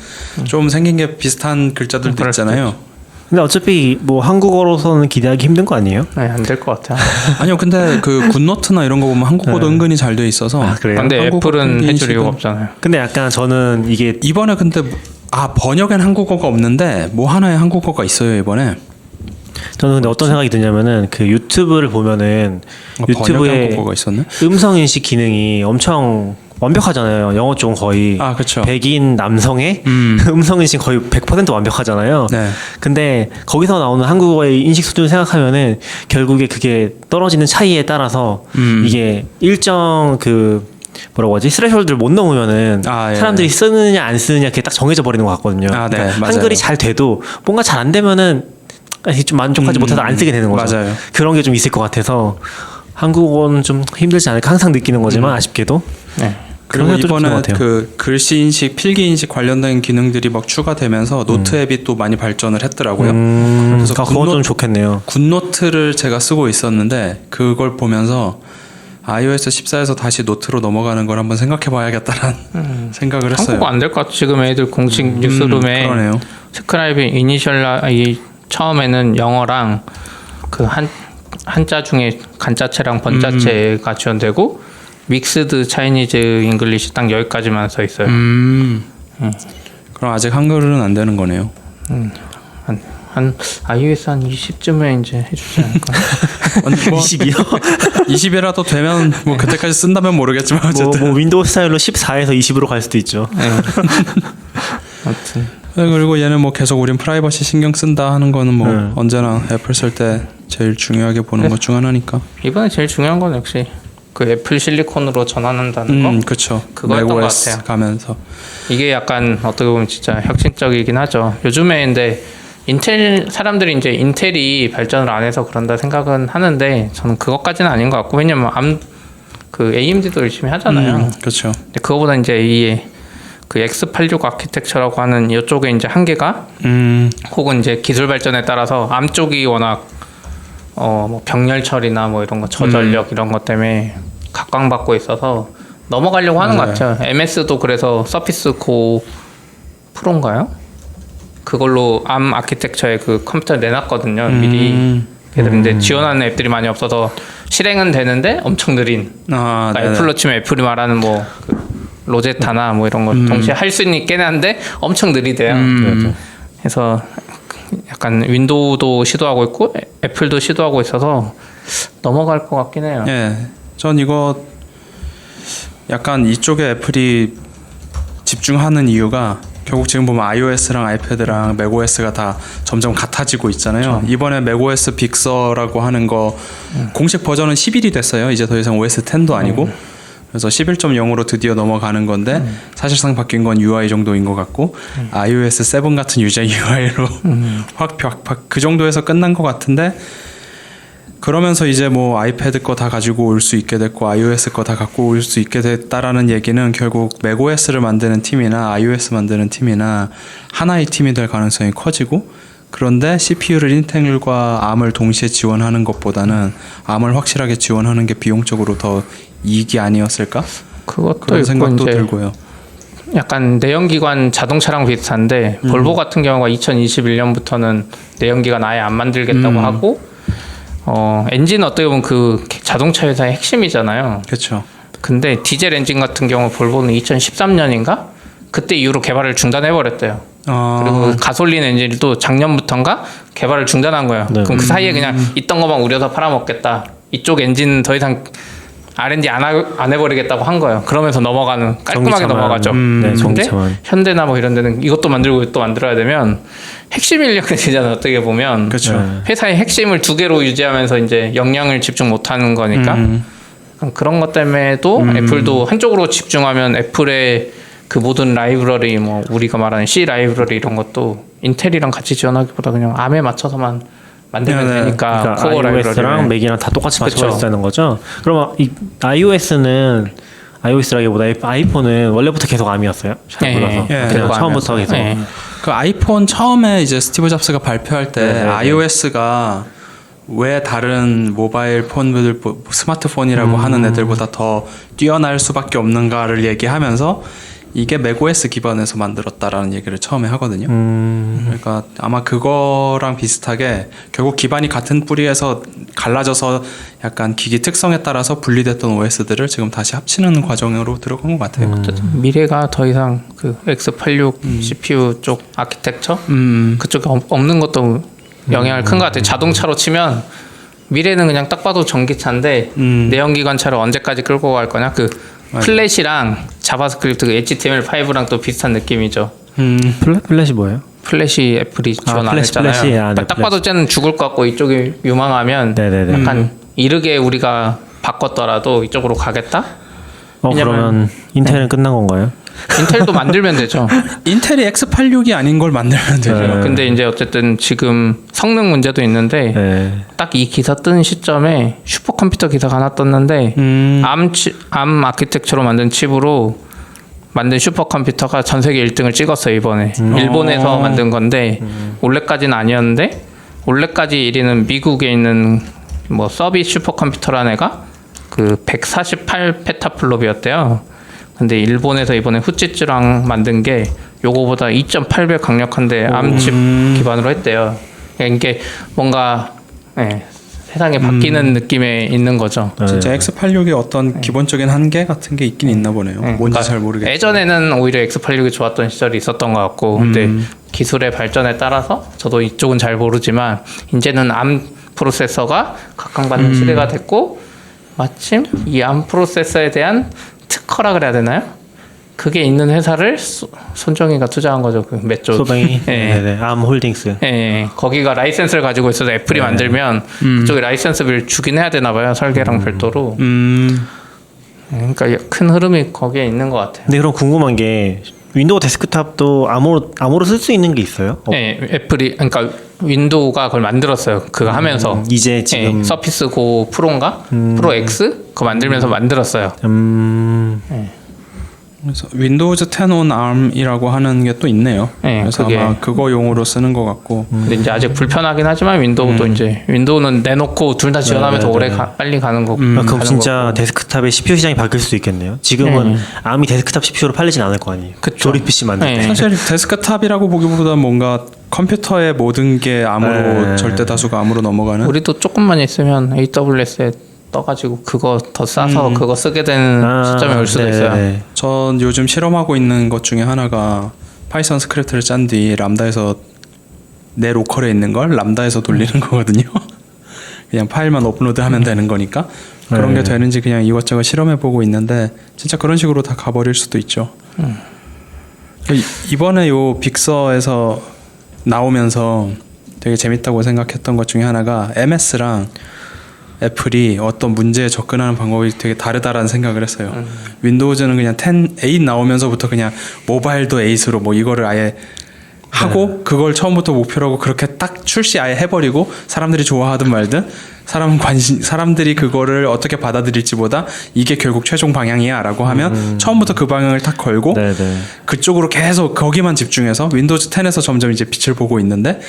좀 생긴 게 비슷한 글자들도 있잖아요.
근데 어차피 뭐 한국어로서는 기대하기 힘든 거 아니에요?
네, 안 될 것 같아요.
아니요, 근데 그 굿노트나 이런 거 보면 한국어도 은근히 잘 돼 있어서.
그래요?
근데 애플은 해줄 이유가 없잖아요.
근데 약간 저는 이게
이번에 근데 번역엔 한국어가 없는데 뭐 하나에 한국어가 있어요 이번에.
저는 근데 어떤 생각이 드냐면은 그 유튜브를 보면은 유튜브에
한국어가 있었네?
음성 인식 기능이 엄청 완벽하잖아요. 영어 쪽은 거의
그렇죠.
백인 남성의 음성 인식 거의 100% 완벽하잖아요.
네.
근데 거기서 나오는 한국어의 인식 수준을 생각하면은 결국에 그게 떨어지는 차이에 따라서 이게 일정 뭐라고 하지? 스레셜드를 못 넘으면은 사람들이 쓰느냐 안 쓰느냐 그게 딱 정해져 버리는 것 같거든요.
네,
한글이 잘 돼도 뭔가 잘 안 되면은 좀 만족하지 못해서 안 쓰게 되는 거죠.
맞아요.
그런 게 좀 있을 것 같아서 한국어는 좀 힘들지 않을까 항상 느끼는 거지만 아쉽게도.
네.
그리고 이번에 그 글씨 인식, 필기 인식 관련된 기능들이 막 추가되면서 노트 앱이 또 많이 발전을 했더라고요.
그래서 그건 좀 좋겠네요.
굿노트를 제가 쓰고 있었는데 그걸 보면서 iOS 14에서 다시 노트로 넘어가는 걸 한번 생각해봐야겠다라는 생각을 했어요.
한국어 안 될 것 같아. 지금 애들 공식 뉴스룸에
그러네요.
스크라이브 이니셜 처음에는 영어랑 그 한자 중에 간자체랑 번자체가 지원되고 믹스드 차이니즈 잉글리시 딱 여기까지만 써 있어요.
그럼 아직 한글은 안 되는 거네요.
한 iOS 한 20쯤에 이제 해주지 않을까.
뭐
20이요?
20이라도 되면 뭐 그때까지 쓴다면 모르겠지만 어쨌든
뭐 윈도우 스타일로 14에서 20으로 갈 수도 있죠.
네. 아무튼
그리고 얘는 뭐 계속 우린 프라이버시 신경 쓴다 하는 거는 뭐 언제나 애플 쓸 때 제일 중요하게 보는 것 중 하나니까.
이번에 제일 중요한 건 역시 그 애플 실리콘으로 전환한다는 거.
그렇죠.
그거였던 것
macOS
같아요.
가면서
이게 약간 어떻게 보면 진짜 혁신적이긴 하죠. 요즘에 근데 인텔 사람들이 이제 인텔이 발전을 안 해서 그런다 생각은 하는데 저는 그것까지는 아닌 것 같고, 왜냐면 그 AMD도 열심히 하잖아요.
그렇죠.
근데 그거보다 이제 이 그 X86 아키텍처라고 하는 이쪽에 이제 한계가 혹은 이제 기술 발전에 따라서 암 쪽이 워낙 뭐 병렬 처리나 뭐 이런 거 저전력 이런 것 때문에 각광받고 있어서 넘어가려고 하는 것 같아요. MS도 그래서 서피스 고 프로인가요? 그걸로 암 아키텍처의 그 컴퓨터를 내놨거든요. 미리. 근데 지원하는 앱들이 많이 없어서 실행은 되는데 엄청 느린. 그러니까 애플로 치면 애플이 말하는 뭐 그 로제타나 뭐 이런 거 동시에 할 수 있긴 한데 엄청 느리대요. 그래서 약간 윈도우도 시도하고 있고 애플도 시도하고 있어서 넘어갈 것 같긴 해요.
예, 전 이거 약간 이쪽에 애플이 집중하는 이유가 결국 지금 보면 iOS랑 아이패드랑 macOS가 다 점점 같아지고 있잖아요. 그렇죠. 이번에 macOS 빅서라고 하는 거 공식 버전은 11이 됐어요. 이제 더 이상 OS 10도 아니고. 그래서 11.0으로 드디어 넘어가는 건데 사실상 바뀐 건 UI 정도인 것 같고 iOS 7 같은 유저 UI로 확 그 정도에서 끝난 것 같은데, 그러면서 이제 뭐 아이패드 거 다 가지고 올 수 있게 됐고 iOS 거 다 갖고 올 수 있게 됐다라는 얘기는 결국 macOS를 만드는 팀이나 iOS 만드는 팀이나 하나의 팀이 될 가능성이 커지고, 그런데 CPU를 인텔과 ARM을 동시에 지원하는 것보다는 ARM을 확실하게 지원하는 게 비용적으로 더 이익이 아니었을까?
그것도
그런 생각도 들고요.
약간 내연기관 자동차랑 비슷한데 볼보 같은 경우가 2021년부터는 내연기관 아예 안 만들겠다고 하고, 엔진 어떻게 보면 그 자동차 회사의 핵심이잖아요.
그렇죠.
근데 디젤 엔진 같은 경우 볼보는 2013년인가 그때 이후로 개발을 중단해버렸대요. 그리고 가솔린 엔진도 작년부터인가 개발을 중단한 거예요.
네.
그럼 그 사이에 그냥 있던 것만 우려서 팔아먹겠다. 이쪽 엔진 더 이상 R&D 안 해버리겠다고 한 거예요. 그러면서 넘어가는 깔끔하게 넘어가죠.
네,
근데
전기차만.
현대나 뭐 이런 데는 이것도 만들고 이것도 만들어야 되면 핵심 인력이 되잖아요. 어떻게 보면
그렇죠.
회사의 핵심을 두 개로 유지하면서 이제 역량을 집중 못하는 거니까 그런 것 때문에도 애플도 한쪽으로 집중하면 애플의 그 모든 라이브러리 뭐 우리가 말하는 C 라이브러리 이런 것도 인텔이랑 같이 지원하기보다 그냥 ARM에 맞춰서만 만들면 되니까.
그러니까
코어
iOS랑
라이브러리를.
맥이랑 다 똑같이
그쵸.
맞춰 있다는 거죠. 그럼 이 iOS라기보다 아이폰은 원래부터 계속 ARM이었어요. 잘 몰라서.
예.
그냥 처음부터 계속.
예.
그 아이폰 처음에 이제 스티브 잡스가 발표할 때 iOS가 왜 다른 모바일 폰들 스마트폰이라고 하는 애들보다 더 뛰어날 수밖에 없는가를 얘기하면서 이게 macOS 기반에서 만들었다라는 얘기를 처음에 하거든요. 그러니까 아마 그거랑 비슷하게 결국 기반이 같은 뿌리에서 갈라져서 약간 기기 특성에 따라서 분리됐던 OS들을 지금 다시 합치는 과정으로 들어간 것 같아요.
어쨌든 미래가 더 이상 그 X86 CPU 쪽 아키텍처 그쪽에 없는 것도 영향을 큰 것 같아요. 자동차로 치면 미래는 그냥 딱 봐도 전기차인데 내연기관차를 언제까지 끌고 갈 거냐. 그 플래시랑 자바스크립트 그 HTML5랑 또 비슷한 느낌이죠.
플래시 뭐예요?
플래시 애플이 지원 안 했잖아요.
플래시. 아, 네,
딱 봐도 쟤는 죽을 것 같고 이쪽이 유망하면
네네네.
약간 이르게 우리가 바꿨더라도 이쪽으로 가겠다?
그러면 인텔은 끝난 건가요?
인텔도 만들면 되죠.
인텔이 X86이 아닌 걸 만들면 되죠.
근데 이제 어쨌든 지금 성능 문제도 있는데
네.
딱 이 기사 뜬 시점에 슈퍼컴퓨터 기사가 하나 떴는데 암 아키텍처로 만든 칩으로 만든 슈퍼컴퓨터가 전 세계 1등을 찍었어요. 이번에 일본에서 만든 건데 원래까지는 아니었는데 원래까지 1위는 미국에 있는 뭐 서비스 슈퍼컴퓨터라는 애가 그 148 페타플롭이었대요. 근데 일본에서 이번에 후찌츠랑 만든 게 요거보다 2.8배 강력한데 암칩 기반으로 했대요. 그러니까 이게 뭔가 세상이 바뀌는 느낌에 있는 거죠.
진짜 X86의 어떤 기본적인 한계 같은 게 있긴 있나 보네요. 뭔지
그러니까
잘 모르겠어요.
예전에는 오히려 X86이 좋았던 시절이 있었던 것 같고 근데 기술의 발전에 따라서 저도 이쪽은 잘 모르지만 이제는 암 프로세서가 각광받는 시대가 됐고 마침 이 암 프로세서에 대한 특허라 그래야 되나요? 그게 있는 회사를 손정희가 투자한 거죠. 그 몇 조.
소정이
예.
네네. 암홀딩스.
예, 거기가 라이센스를 가지고 있어서 애플이 만들면 그쪽에 라이센스비를 주긴 해야 되나 봐요. 설계랑 별도로. 그러니까 큰 흐름이 거기에 있는 것 같아요.
근데 그럼 궁금한 게 윈도우 데스크탑도 암호로 쓸 수 있는 게 있어요?
예, 애플이 그러니까 윈도우가 그걸 만들었어요. 그거 하면서
이제 지금
예, 서피스 고 프로인가? 프로 X 그거 만들면서 만들었어요.
그래서 윈도우즈 10 on ARM이라고 하는 게 또 있네요.
네,
그래서
그게-
아마 그거 용으로 쓰는 것 같고.
근데 이제 아직 불편하긴 하지만 윈도우도 이제 윈도우는 내놓고 둘 다 지원하면서
네,
오래
네.
빨리 가는 거고.
그럼
가는
진짜
거고.
데스크탑의 CPU 시장이 바뀔 수도 있겠네요. 지금은 암이 데스크탑 CPU로 팔리진 않을 거 아니에요.
그쵸.
조립 PC 만들 때.
네.
사실 데스크탑이라고 보기보다 뭔가 컴퓨터의 모든 게 암으로
네.
절대 다수가 암으로 넘어가는.
우리도 조금만 있으면 AWS에 떠가지고 그거 더 싸서 그거 쓰게 되는 시점이 올 수도 있어요.
네네.
전 요즘 실험하고 있는 것 중에 하나가 파이썬 스크립트를 짠 뒤 람다에서 내 로컬에 있는 걸 람다에서 돌리는 거거든요. 그냥 파일만 업로드하면 되는 거니까 그런 게 되는지 그냥 이것저것 실험해 보고 있는데 진짜 그런 식으로 다 가버릴 수도 있죠. 이번에 요 빅서에서 나오면서 되게 재밌다고 생각했던 것 중에 하나가 MS랑 애플이 어떤 문제에 접근하는 방법이 되게 다르다라는 생각을 했어요. 윈도우즈는 그냥 8 나오면서부터 그냥 모바일도 8으로 뭐 이거를 아예 하고 그걸 처음부터 목표로 하고 그렇게 딱 출시 아예 해버리고 사람들이 좋아하든 말든 사람들이 그거를 어떻게 받아들일지보다 이게 결국 최종 방향이야라고 하면 처음부터 그 방향을 딱 걸고
네네.
그쪽으로 계속 거기만 집중해서 윈도우즈 10에서 점점 이제 빛을 보고 있는데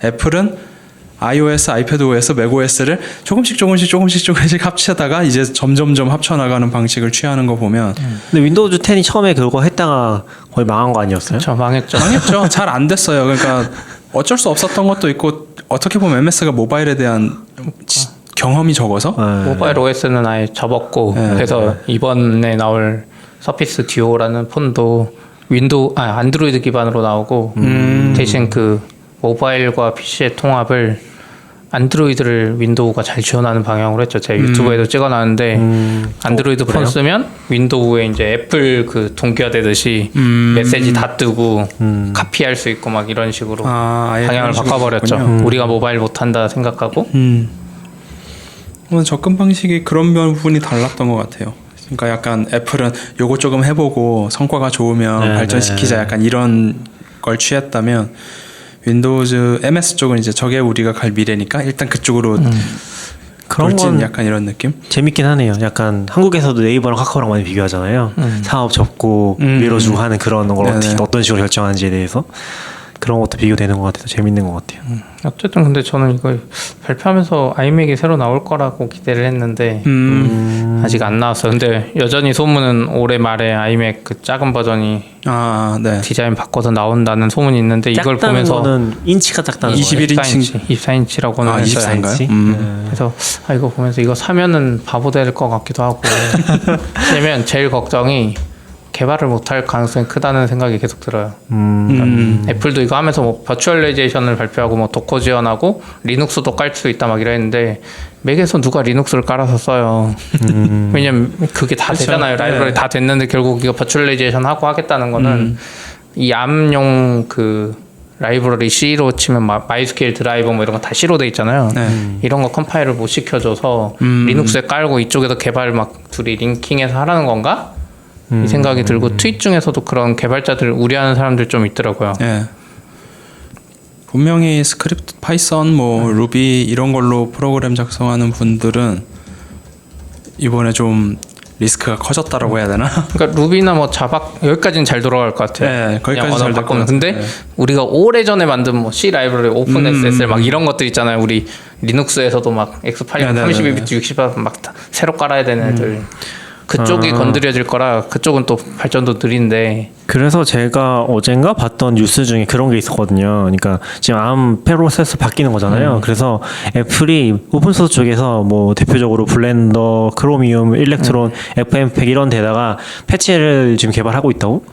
애플은 iOS, iPadOS, macOS를 조금씩 합치다가 이제 점점점 합쳐나가는 방식을 취하는 거 보면
근데 윈도우즈 10이 처음에 그거 했다가 거의 망한 거 아니었어요?
저 망했죠.
망했죠. 잘 안 됐어요. 그러니까 어쩔 수 없었던 것도 있고 어떻게 보면 MS가 모바일에 대한 경험이 적어서
네.
모바일 OS는 아예 접었고 그래서 이번에 나올 서피스 듀오라는 폰도 안드로이드 기반으로 나오고 대신 그 모바일과 PC의 통합을 안드로이드를 윈도우가 잘 지원하는 방향으로 했죠. 제가 유튜브에도 찍어놨는데 안드로이드 폰 쓰면 윈도우에 이제 애플 그 동기화되듯이 메시지 다 뜨고 카피할 수 있고 막 이런 식으로
아예
방향을
그런 식으로
바꿔버렸죠.
됐군요.
우리가 모바일 못한다 생각하고
오늘 접근 방식이 그런 부분이 달랐던 것 같아요. 그러니까 약간 애플은 요거 조금 해보고 성과가 좋으면
네,
발전시키자
네.
약간 이런 걸 취했다면 윈도우즈 MS 쪽은 이제 저게 우리가 갈 미래니까 일단 그쪽으로
그런
돌진
건
약간 이런 느낌?
재밌긴 하네요. 약간 한국에서도 네이버랑 카카오랑 많이 비교하잖아요. 사업 접고 밀어주고 하는 그런 걸
네네.
어떻게 어떤 식으로 결정하는지에 대해서 그런 것도 비교되는 것 같아서 재밌는 것 같아요.
어쨌든 근데 저는 이거 발표하면서 아이맥이 새로 나올 거라고 기대를 했는데 아직 안 나왔어요. 근데 여전히 소문은 올해 말에 아이맥 그 작은 버전이
네.
디자인 바꿔서 나온다는 소문이 있는데 이걸
작다는
보면서
거는 인치가 작다는
21인치.
24인치라고는 했어요.
24인가요?
그래서 이거 보면서 이거 사면은 바보 될 것 같기도 하고 왜냐면 제일 걱정이 개발을 못할 가능성이 크다는 생각이 계속 들어요. 애플도 이거 하면서 뭐 버추얼라이제이션을 발표하고 뭐 도커 지원하고 리눅스도 깔 수 있다 막 이랬는데 맥에서 누가 리눅스를 깔아서 써요. 왜냐면 그게 다 되잖아요. 라이브러리 다 됐는데 결국 이거 버추얼라이제이션 하고 하겠다는 거는 이 암용 그 라이브러리 C로 치면 마이스케일 드라이버 뭐 이런 거 다 C로 돼 있잖아요. 이런 거 컴파일을 못 시켜줘서 리눅스에 깔고 이쪽에서 개발 막 둘이 링킹해서 하라는 건가? 이 생각이 들고 트윗 중에서도 그런 개발자들 우려하는 사람들 좀 있더라고요.
예. 분명히 스크립트, 파이썬, 뭐 루비 이런 걸로 프로그램 작성하는 분들은 이번에 좀 리스크가 커졌다라고 해야 되나?
그러니까 루비나 뭐 자바 여기까지는 잘 돌아갈 것 같아요.
네, 거기까지
그냥
잘
언어
될
바꾸면.
것 같아요.
근데 우리가 오래전에 만든 뭐 C 라이브러리, 오픈 SSL 막 이런 것들 있잖아요. 우리 리눅스에서도 막 X82,
네, 네,
32비트, 60막 다 새로 깔아야 되는 애들. 그쪽이 건드려질 거라 그쪽은 또 발전도 느린데.
그래서 제가 어젠가 봤던 뉴스 중에 그런 게 있었거든요. 그러니까 지금 암 프로세서 바뀌는 거잖아요. 그래서 애플이 오픈소스 쪽에서 뭐 대표적으로 블렌더, 크로미움, 일렉트론, FM100 이런 데다가 패치를 지금 개발하고 있다고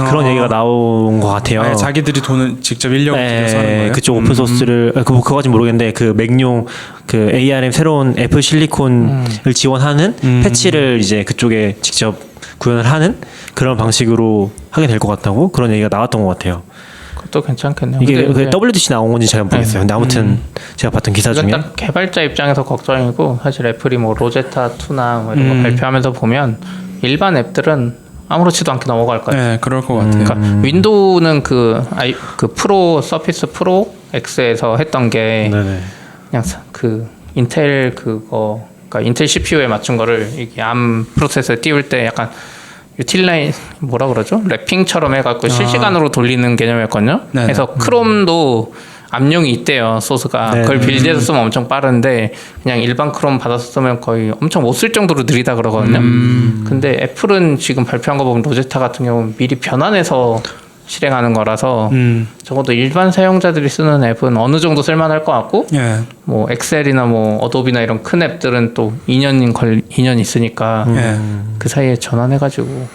그런 얘기가 나온 것 같아요.
아예 자기들이 돈을 직접 인력을 들여서 하는 거예요?
그쪽 오픈소스를 그거까진 모르겠는데 그 맥용 그 ARM 새로운 애플 실리콘을 지원하는 패치를 이제 그쪽에 직접 구현을 하는 그런 방식으로 하게 될 것 같다고 그런 얘기가 나왔던 것 같아요.
그것도 괜찮겠네요.
이게
근데
그 WDC 나온 건지 잘 모르겠어요. 근데 아무튼 제가 봤던 기사 중에
딱 개발자 입장에서 걱정이고 사실 애플이 뭐 로제타 2나 뭐 이런 거 발표하면서 보면 일반 앱들은 아무렇지도 않게 넘어갈 거예요.
네, 그럴 것 같아요.
그러니까 윈도우는 그 프로 서피스 프로 X에서 했던 게
네네.
그냥 그 인텔 그러니까 인텔 CPU에 맞춘 거를 이게 암 프로세서에 띄울 때 약간 유틸라인 뭐라 그러죠? 랩핑처럼 해갖고 실시간으로 돌리는 개념이었거든요.
네네.
그래서 크롬도 암용이 있대요 소스가.
네네.
그걸 빌드해서 쓰면 엄청 빠른데 그냥 일반 크롬 받아서 쓰면 거의 엄청 못 쓸 정도로 느리다 그러거든요. 근데 애플은 지금 발표한 거 보면 로제타 같은 경우는 미리 변환해서 실행하는 거라서 적어도 일반 사용자들이 쓰는 앱은 어느 정도 쓸만할 것 같고
예.
뭐 엑셀이나 뭐 어도비나 이런 큰 앱들은 또 2년 있으니까
예.
그 사이에 전환해가지고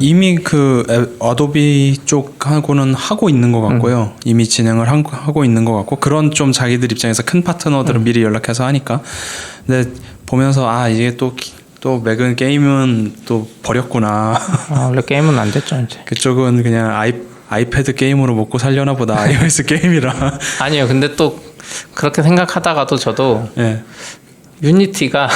이미 그 어도비 쪽하고는 하고 있는 것 같고요. 이미 진행을 하고 있는 것 같고 그런 좀 자기들 입장에서 큰 파트너들은 미리 연락해서 하니까. 근데 보면서 이게 또 맥은 게임은 또 버렸구나.
원래 게임은 안 됐죠 이제.
그쪽은 그냥 아이패드 게임으로 먹고 살려나 보다. iOS 게임이라.
아니요, 근데 또 그렇게 생각하다가도 저도
예.
유니티가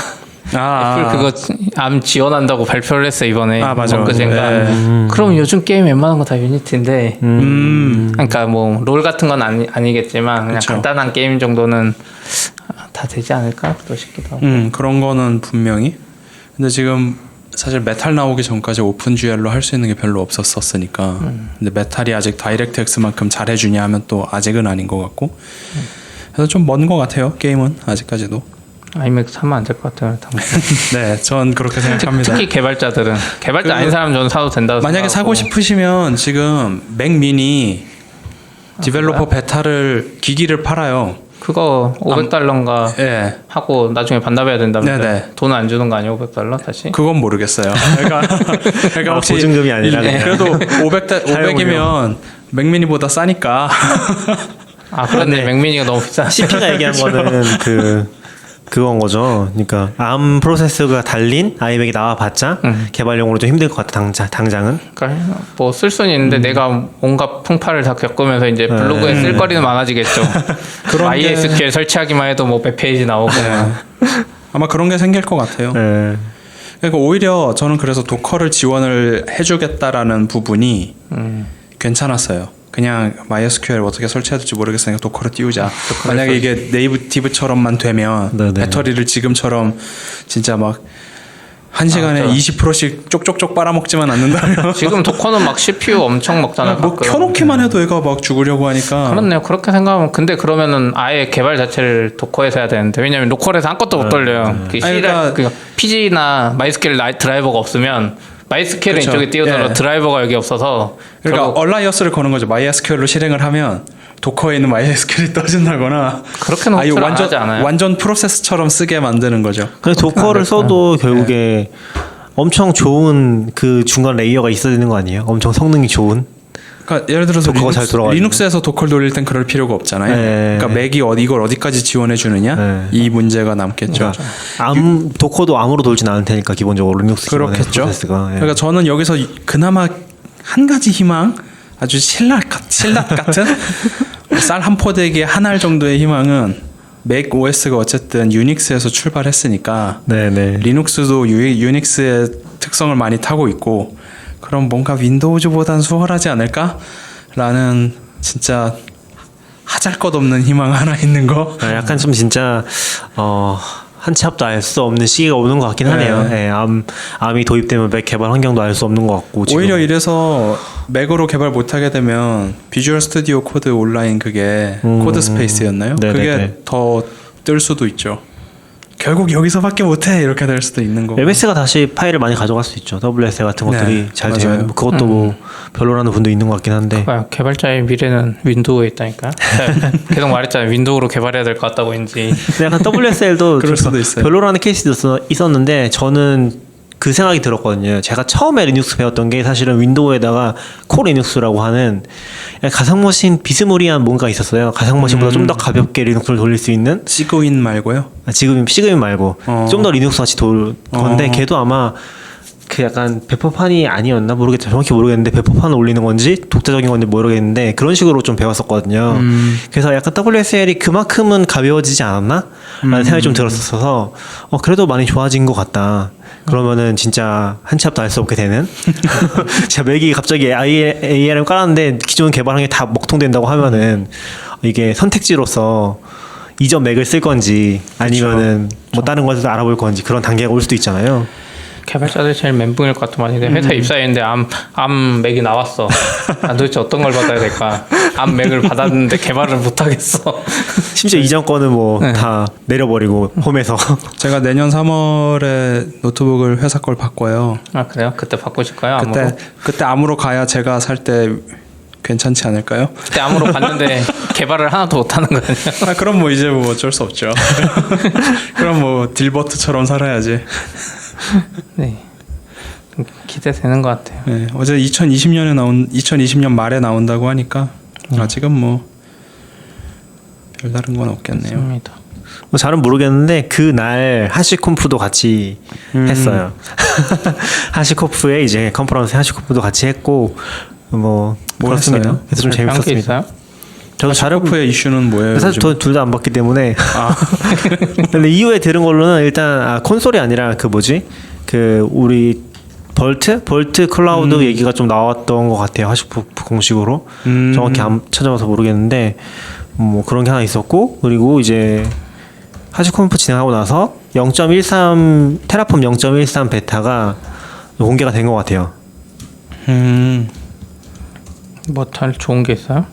애플 그거 암 지원한다고 발표를 했어 이번에.
맞아.
그젠가. 그럼 요즘 게임 웬만한 거 다 유니티인데. 그러니까 뭐 롤 같은 건 아니겠지만 그냥
그쵸.
간단한 게임 정도는 다 되지 않을까 또 싶기도 하고.
그런 거는 분명히. 근데 지금 사실 메탈 나오기 전까지 오픈GL로 할 수 있는 게 별로 없었으니까. 근데 메탈이 아직 다이렉트X만큼 잘해주냐 하면 또 아직은 아닌 것 같고. 그래서 좀 먼 것 같아요. 게임은 아직까지도.
아이맥 사면 안 될 것 같아요.
네, 전 그렇게 생각합니다.
특히 개발자 아닌 사람 저는 사도 된다고
만약에 사고 싶으시면 지금 맥 미니 디벨로퍼 베타를 기기를 팔아요.
그거 $500인가
예.
하고 나중에 반납해야 된다면서
네네.
돈 안 주는 거 아니에요? $500 다시?
그건 모르겠어요. 그러니까 혹시
보증금이 아니라 그냥.
그래도 500이면 맥미니보다 싸니까.
그런데 맥미니가 너무 비싸.
CP가 얘기한 거는 그건 거죠. 그러니까 암 프로세서가 달린 아이맥이 나와봤자 개발용으로 좀 힘들 것 같아 당장은.
그러니까 뭐 쓸 수는 있는데 내가 온갖 풍파를 다 겪으면서 이제 블로그에 쓸 거리는 많아지겠죠.
그런
MySQL 설치하기만 해도 뭐 몇 페이지 나오고.
아마 그런 게 생길 것 같아요.
네.
그러니까 오히려 저는 그래서 도커를 지원을 해주겠다라는 부분이 괜찮았어요. 그냥 MySQL 어떻게 설치해야 될지 모르겠으니까 도커를 띄우자. 만약에 이게 네이티브처럼만 되면
네네.
배터리를 지금처럼 진짜 막 1시간에 20%씩 쪽쪽쪽 빨아먹지만 않는다면
지금 도커는 막 CPU 엄청 먹잖아요.
뭐
가끔.
켜놓기만 해도 애가 막 죽으려고 하니까.
그렇네요. 그렇게 생각하면 근데 그러면은 아예 개발 자체를 도커에서 해야 되는데 왜냐면 로컬에서 아무것도 못 돌려요.
그러니까
PG나 MySQL 드라이버가 없으면 MySQL은
그쵸.
이쪽에 띄우더라도
예.
드라이버가 여기 없어서
그러니까
결국
얼라이어스를 거는 거죠. MySQL로 실행을 하면 도커에 있는 MySQL이 떠진다거나
그렇게는
아예
호출을 안 하지 않아요.
완전 프로세스처럼 쓰게 만드는 거죠.
근데 도커를 써도 결국에 엄청 좋은 그 중간 레이어가 있어야 되는 거 아니에요? 엄청 성능이 좋은.
그러니까 예를 들어서
도커가 잘 돌아가지고.
리눅스에서 도커를 돌릴 땐 그럴 필요가 없잖아요.
네.
그러니까 맥이 이걸 어디까지 지원해 주느냐
네.
이 문제가 남겠죠.
그러니까 도커도 암으로 돌진 않을 테니까 기본적으로 리눅스 기반의
그렇겠죠.
프로세스가. 예.
그러니까 저는 여기서 그나마 한 가지 희망, 아주 신락 같은 쌀 한 포대기에 한 알 정도의 희망은 맥 OS가 어쨌든 유닉스에서 출발했으니까
네네.
리눅스도 유닉스의 특성을 많이 타고 있고 그럼 뭔가 윈도우즈보단 수월하지 않을까라는 진짜 하잘것없는 희망 하나 있는 거.
약간 좀 진짜 한 치 앞도 알 수 없는 시기가 오는 것 같긴 하네요. 예, 암이 도입되면 맥 개발 환경도 알 수 없는 것 같고 지금.
오히려 이래서 맥으로 개발 못하게 되면 비주얼 스튜디오 코드 온라인 그게 코드 스페이스였나요?
네네네.
그게 더 뜰 수도 있죠. 결국 여기서밖에 못해 이렇게 될 수도 있는 거고.
MS가 다시 파일을 많이 가져갈 수 있죠. WSA 같은 것들이
네,
잘
맞아요.
되면 그것도 뭐 별로라는 분도 있는 것 같긴 한데.
개발자의 미래는 윈도우에 있다니까. 계속 말했잖아요. 윈도우로 개발해야 될 것 같다고 왠지.
근데 약간 WSL도
그럴 수도 있어요.
별로라는 케이스도 있었는데 저는 그 생각이 들었거든요. 제가 처음에 리눅스 배웠던 게 사실은 윈도우에다가 코 리눅스라고 하는 가상머신 비스무리한 뭔가 있었어요. 가상머신보다 좀 더 가볍게 리눅스를 돌릴 수 있는.
시그윈 말고요.
지금 시그윈 말고 좀 더 리눅스 같이 돌 건데 걔도 아마 그 약간 배포판이 아니었나 모르겠죠. 정확히 모르겠는데 배포판을 올리는 건지 독자적인 건지 모르겠는데 그런 식으로 좀 배웠었거든요. 그래서 약간 WSL이 그만큼은 가벼워지지 않았나? 라는 생각이 좀 들었어서 그래도 많이 좋아진 것 같다. 그러면은 진짜 한 치 앞도 알 수 없게 되는 제가 맥이 갑자기 ARM 깔았는데 기존 개발한 게 다 먹통된다고 하면은 이게 선택지로서 이전 맥을 쓸 건지 아니면은 뭐 다른 것을 알아볼 건지 그런 단계가 올 수도 있잖아요.
개발자들 제일 멘붕일 것 같은 말인데 회사 입사했는데 암 맥이 나왔어. 난 도대체 어떤 걸 받아야 될까? 암 맥을 받았는데 개발을 못 하겠어.
심지어 이전 거는 뭐 다 내려버리고 홈에서.
제가 내년 3월에 노트북을 회사 걸 바꿔요.
아 그래요? 그때 바꾸실 거예요? 암으로?
그때 암으로 가야 제가 살 때 괜찮지 않을까요?
그때 암으로 갔는데 개발을 하나도 못 하는 거 아니야?
아 그럼 뭐 이제 뭐 어쩔 수 없죠. 그럼 뭐 딜버트처럼 살아야지.
네. 기대되는 것 같아요.
네, 어제 2020년 말에 나온다고 하니까 아직은 뭐 별다른 건 없겠네요.
맞습니다.
뭐 잘은 모르겠는데 그날 하시콤프도 같이 했어요. 하시콤프에 이제 컨퍼런스 하시콤프도 같이 했고 뭐 그렇습니다.
했어요?
그래서 좀
한 게
재밌었습니다.
있어요?
저도 잘은
하시코프의 이슈는 뭐예요?
사실 둘 다 안 봤기 때문에.
아.
근데 이후에 들은 걸로는 일단 콘솔이 아니라 그 뭐지? 그 우리 벌트 클라우드 얘기가 좀 나왔던 것 같아요. 하시코프 공식으로. 정확히 안 찾아봐서 모르겠는데 뭐 그런 게 하나 있었고 그리고 이제 하시콤프 진행하고 나서 0.13 테라폼 0.13 베타가 공개가 된 것 같아요.
뭐 잘 좋은 게 있어요?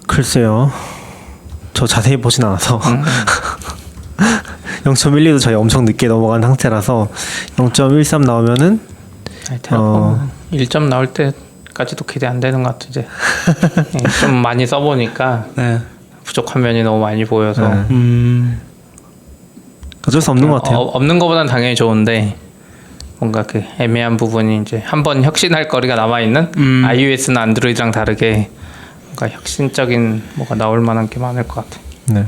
글쎄요. 저 자세히 보진 않아서 0.12도 저희 엄청 늦게 넘어간 상태라서 0.13 나오면은
테라폼 1점 나올 때까지도 기대 안 되는 것 같아 이제. 좀 많이 써보니까
네.
부족한 면이 너무 많이 보여서
어쩔 수 없는 것 같아요.
없는 것보단 당연히 좋은데 뭔가 그 애매한 부분이 이제 한번 혁신할 거리가 남아 있는 iOS나 안드로이드랑 다르게 뭔가 혁신적인 뭐가 나올 만한 게 많을 것 같아.
네.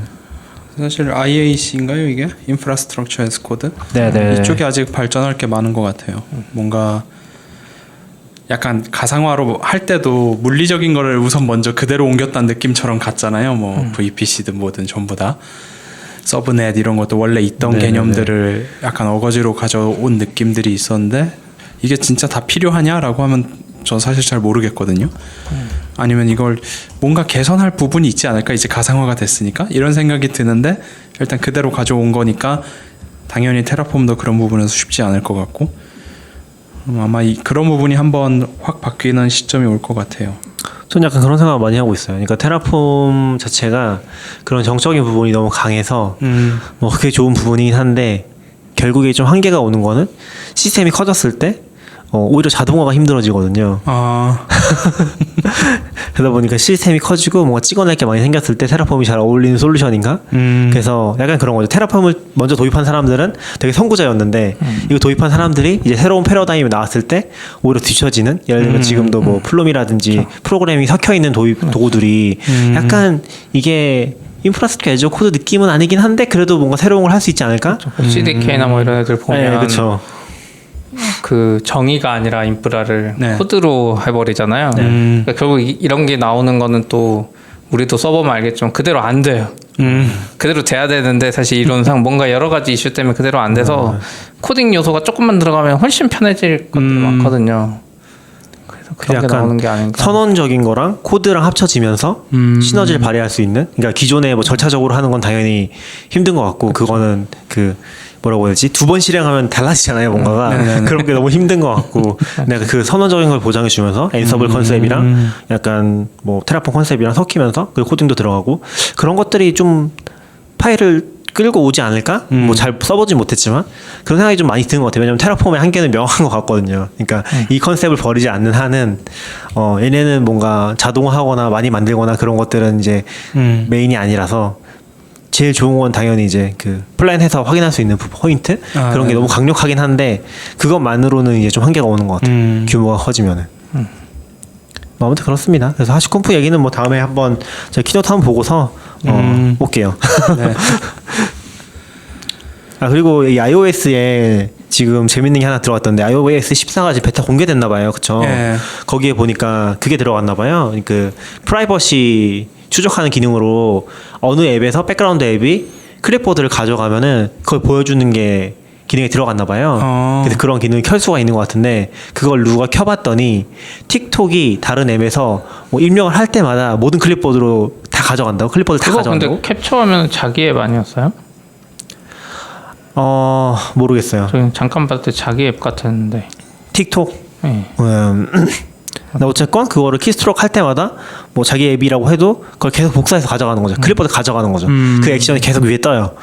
사실 IAC인가요 이게? Infrastructure as Code?
네네.
이쪽이 아직 발전할 게 많은 것 같아요. 뭔가 약간 가상화로 할 때도 물리적인 거를 우선 먼저 그대로 옮겼다는 느낌처럼 갔잖아요. 뭐 VPC든 뭐든 전부 다 서브넷 이런 것도 원래 있던
네네네.
개념들을 약간 어거지로 가져온 느낌들이 있었는데 이게 진짜 다 필요하냐라고 하면 전 사실 잘 모르겠거든요. 아니면 이걸 뭔가 개선할 부분이 있지 않을까 이제 가상화가 됐으니까 이런 생각이 드는데 일단 그대로 가져온 거니까 당연히 테라폼도 그런 부분에서 쉽지 않을 것 같고 아마 그런 부분이 한번 확 바뀌는 시점이 올 것 같아요.
전 약간 그런 생각 많이 하고 있어요. 그러니까 테라폼 자체가 그런 정적인 부분이 너무 강해서 뭐 그게 좋은 부분이긴 한데 결국에 좀 한계가 오는 거는 시스템이 커졌을 때 오히려 자동화가 힘들어지거든요.
아,
그러다 보니까 시스템이 커지고 뭔가 찍어낼 게 많이 생겼을 때 테라폼이 잘 어울리는 솔루션인가? 그래서 약간 그런 거죠. 테라폼을 먼저 도입한 사람들은 되게 선구자였는데 이거 도입한 사람들이 이제 새로운 패러다임이 나왔을 때 오히려 뒤처지는 예를 들면 지금도 뭐 플룸이라든지 프로그래밍이 섞여 있는 도구들이 약간 이게 인프라스트럭처 애저 코드 느낌은 아니긴 한데 그래도 뭔가 새로운 걸 할 수 있지 않을까?
CDK나 뭐 이런 애들 보면
네, 그렇죠.
그 정의가 아니라 인프라를
네.
코드로 해버리잖아요. 그러니까 결국 이런 게 나오는 거는 또 우리도 써보면 알겠지만 그대로 안 돼요. 그대로 돼야 되는데 사실 이론상 뭔가 여러 가지 이슈 때문에 그대로 안 돼서 코딩 요소가 조금만 들어가면 훨씬 편해질 것들이 많거든요. 그래서 그런 게
약간
나오는 게 아닌가.
선언적인 거랑 코드랑 합쳐지면서 시너지를 발휘할 수 있는. 그러니까 기존에 뭐 절차적으로 하는 건 당연히 힘든 것 같고 그거는 그 뭐라고 해야 되지? 두 번 실행하면 달라지잖아요, 뭔가가. 그런 게 너무 힘든 것 같고. 내가 그 선언적인 걸 보장해 주면서 앤서블 컨셉이랑 약간 뭐 테라폼 컨셉이랑 섞이면서 그리고 코딩도 들어가고 그런 것들이 좀 파일을 끌고 오지 않을까? 뭐 잘 써보진 못했지만 그런 생각이 좀 많이 드는 것 같아요. 왜냐면 테라폼의 한계는 명확한 것 같거든요. 그러니까 이 컨셉을 버리지 않는 한은 얘네는 뭔가 자동화하거나 많이 만들거나 그런 것들은 이제 메인이 아니라서 제일 좋은 건 당연히 이제 그 플랜해서 확인할 수 있는 포인트 그런 게 너무 강력하긴 한데 그것만으로는 이제 좀 한계가 오는 것 같아요. 규모가 커지면은. 뭐 아무튼 그렇습니다. 그래서 하시콤프 얘기는 뭐 다음에 한번 제가 키노트 한번 보고서 올게요.
네.
아 그리고 이 iOS에 지금 재밌는 게 하나 들어왔던데 iOS 14가 지금 베타 공개됐나 봐요. 그쵸?
예.
거기에 보니까 그게 들어갔나 봐요. 그 프라이버시 추적하는 기능으로 어느 앱에서 백그라운드 앱이 클립보드를 가져가면은 그걸 보여주는 게 기능이 들어갔나 봐요. 그래서 그런 기능을 켤 수가 있는 것 같은데 그걸 누가 켜봤더니 틱톡이 다른 앱에서 뭐 입력을 할 때마다 모든 클립보드로 다 가져간다고? 클립보드 다
그거
가져간다고?
근데 캡처하면 자기 앱 아니었어요?
모르겠어요.
저 잠깐 봤을 때 자기 앱 같았는데.
틱톡?
네.
근데 어쨌건 그거를 키스트로크 할 때마다 뭐 자기 앱이라고 해도 그걸 계속 복사해서 가져가는 거죠. 클립보드 가져가는 거죠. 그 액션이 계속 위에 떠요.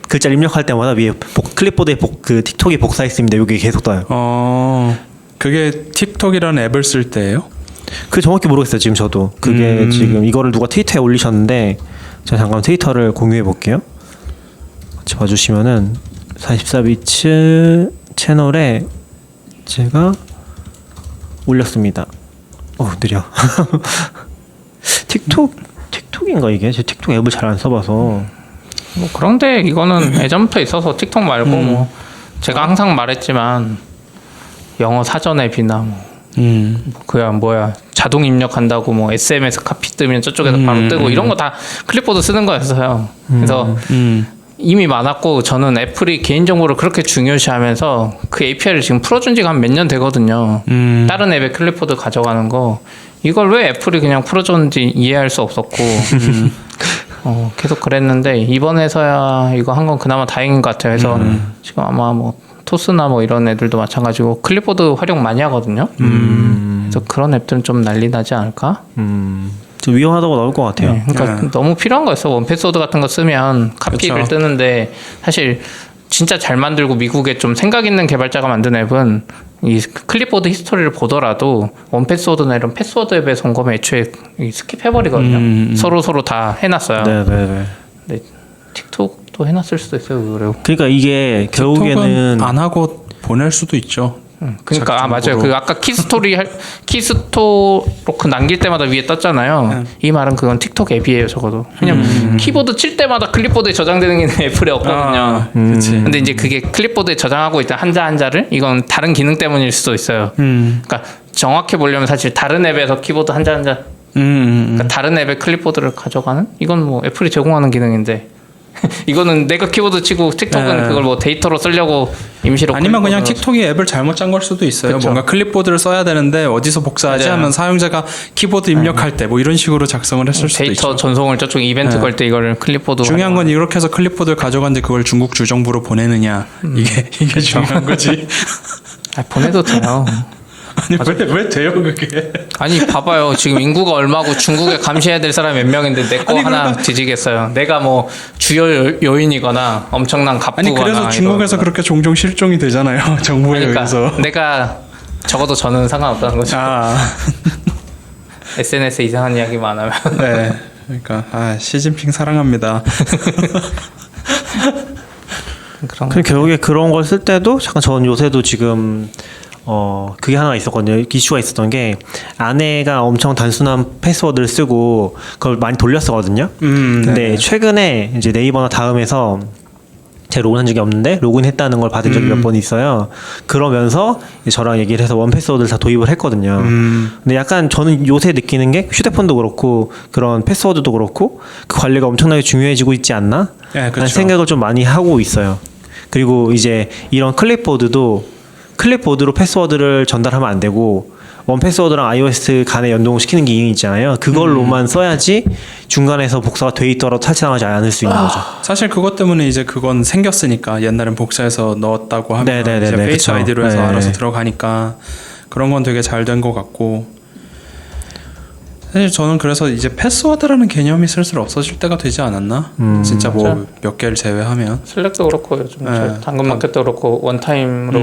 글자를 입력할 때마다 위에 클립보드에 그 틱톡이 복사했습니다. 여기 계속 떠요.
그게 틱톡이라는 앱을 쓸 때예요?
그 정확히 모르겠어요. 지금 저도 그게 지금 이거를 누가 트위터에 올리셨는데 제가 잠깐 트위터를 공유해 볼게요. 같이 봐주시면은 44비츠 채널에 제가 올렸습니다. 느려. 틱톡인가 이게? 제 틱톡 앱을 잘 안 써봐서.
뭐 그런데 이거는 예전부터 있어서 틱톡 말고 뭐 제가 항상 말했지만 영어 사전 앱이나 뭐야 자동 입력한다고 뭐 SMS 카피 뜨면 저쪽에서 바로 뜨고 이런 거 다 클립보드 쓰는 거였어요. 그래서 이미 많았고 저는 애플이 개인정보를 그렇게 중요시하면서 그 API를 지금 풀어준 지가 한 몇 년 되거든요. 다른 앱에 클립보드 가져가는 거 이걸 왜 애플이 그냥 풀어줬는지 이해할 수 없었고 계속 그랬는데 이번에서야 이거 한 건 그나마 다행인 것 같아요. 그래서 지금 아마 뭐 토스나 뭐 이런 애들도 마찬가지고 클립보드 활용 많이 하거든요. 그래서 그런 앱들은 좀 난리 나지 않을까?
좀 위험하다고 나올 것 같아요.
네, 그러니까 너무 필요한 거였어. 원패스워드 같은 거 쓰면 카피를
그쵸.
뜨는데 사실 진짜 잘 만들고 미국에 좀 생각 있는 개발자가 만든 앱은 이 클립보드 히스토리를 보더라도 원패스워드나 이런 패스워드 앱에 선 거면 애초에 스킵해버리거든요. 서로 다 해놨어요.
네네네.
근데 틱톡도 해놨을 수도 있어요. 그래요.
그러니까 이게 결국에는
안 하고 보낼 수도 있죠.
그러니까 맞아요. 그 아까 키스토로크 남길 때마다 위에 떴잖아요. 이 말은 그건 틱톡 앱이에요. 적어도 그냥 키보드 칠 때마다 클립보드에 저장되는 게 애플에 없거든요.
그치.
근데 이제 그게 클립보드에 저장하고 있던 한자 한자를 이건 다른 기능 때문일 수도 있어요. 그러니까 정확히 보려면 사실 다른 앱에서 키보드 한자 한자 그러니까 다른 앱의 클립보드를 가져가는 이건 뭐 애플이 제공하는 기능인데 이거는 내가 키보드 치고 틱톡은 그걸 뭐 데이터로 쓰려고 임시로
아니면 그냥 틱톡이 앱을 잘못 짠 걸 수도 있어요.
그쵸.
뭔가 클립보드를 써야 되는데 어디서 복사하지
맞아요.
하면 사용자가 키보드 입력할 때 뭐 이런 식으로 작성을 했을 수도
데이터
있죠.
전송을 저쪽 이벤트 걸 때 이거를 클립보드
중요한 건 이렇게 해서 클립보드를 가져갔는데 그걸 중국 주정부로 보내느냐 이게 중요한 거지.
보내도 돼요.
아니 왜 돼요 그게?
아니 봐봐요. 지금 인구가 얼마고 중국에 감시해야 될 사람이 몇 명인데 내 거 하나
그러니까
뒤지겠어요. 내가 뭐 주요 요인이거나 엄청난 갑부거나
아니 그래서 중국에서 그렇게 종종 실종이 되잖아요. 정부에
그러니까
의해서.
내가 적어도 저는 상관없다는 거죠. SNS에 이상한 이야기만 하면
네. 그러니까 시진핑 사랑합니다.
그런
그 결국에 그런 걸 쓸 때도 잠깐 전 요새도 지금 그게 하나 있었거든요. 이슈가 있었던 게 아내가 엄청 단순한 패스워드를 쓰고 그걸 많이 돌렸었거든요. 근데
네네.
최근에 이제 네이버나 다음에서 제가 로그인한 적이 없는데 로그인했다는 걸 받은 적이 몇 번 있어요. 그러면서 이제 저랑 얘기를 해서 원 패스워드를 다 도입을 했거든요. 근데 약간 저는 요새 느끼는 게 휴대폰도 그렇고 그런 패스워드도 그렇고 그 관리가 엄청나게 중요해지고 있지 않나?
네,
라는
그렇죠.
생각을 좀 많이 하고 있어요. 그리고 이제 이런 클립보드로 패스워드를 전달하면 안 되고 원 패스워드랑 iOS 간에 연동시키는 기능이 있잖아요. 그걸로만 써야지 중간에서 복사가 돼 있더라도 탈취당하지 않을 수 있는 거죠.
사실 그것 때문에 이제 그건 생겼으니까 옛날엔 복사해서 넣었다고 하면
네네네네,
이제 페이스
그쵸.
아이디로 해서
네.
알아서 들어가니까 그런 건 되게 잘 된 것 같고 사실 저는 그래서 이제 패스워드라는 개념이 슬슬 없어질 때가 되지 않았나? 진짜 뭐 몇 개를 제외하면.
슬랙도 그렇고 요즘
네.
당근마켓도 그렇고 원타임으로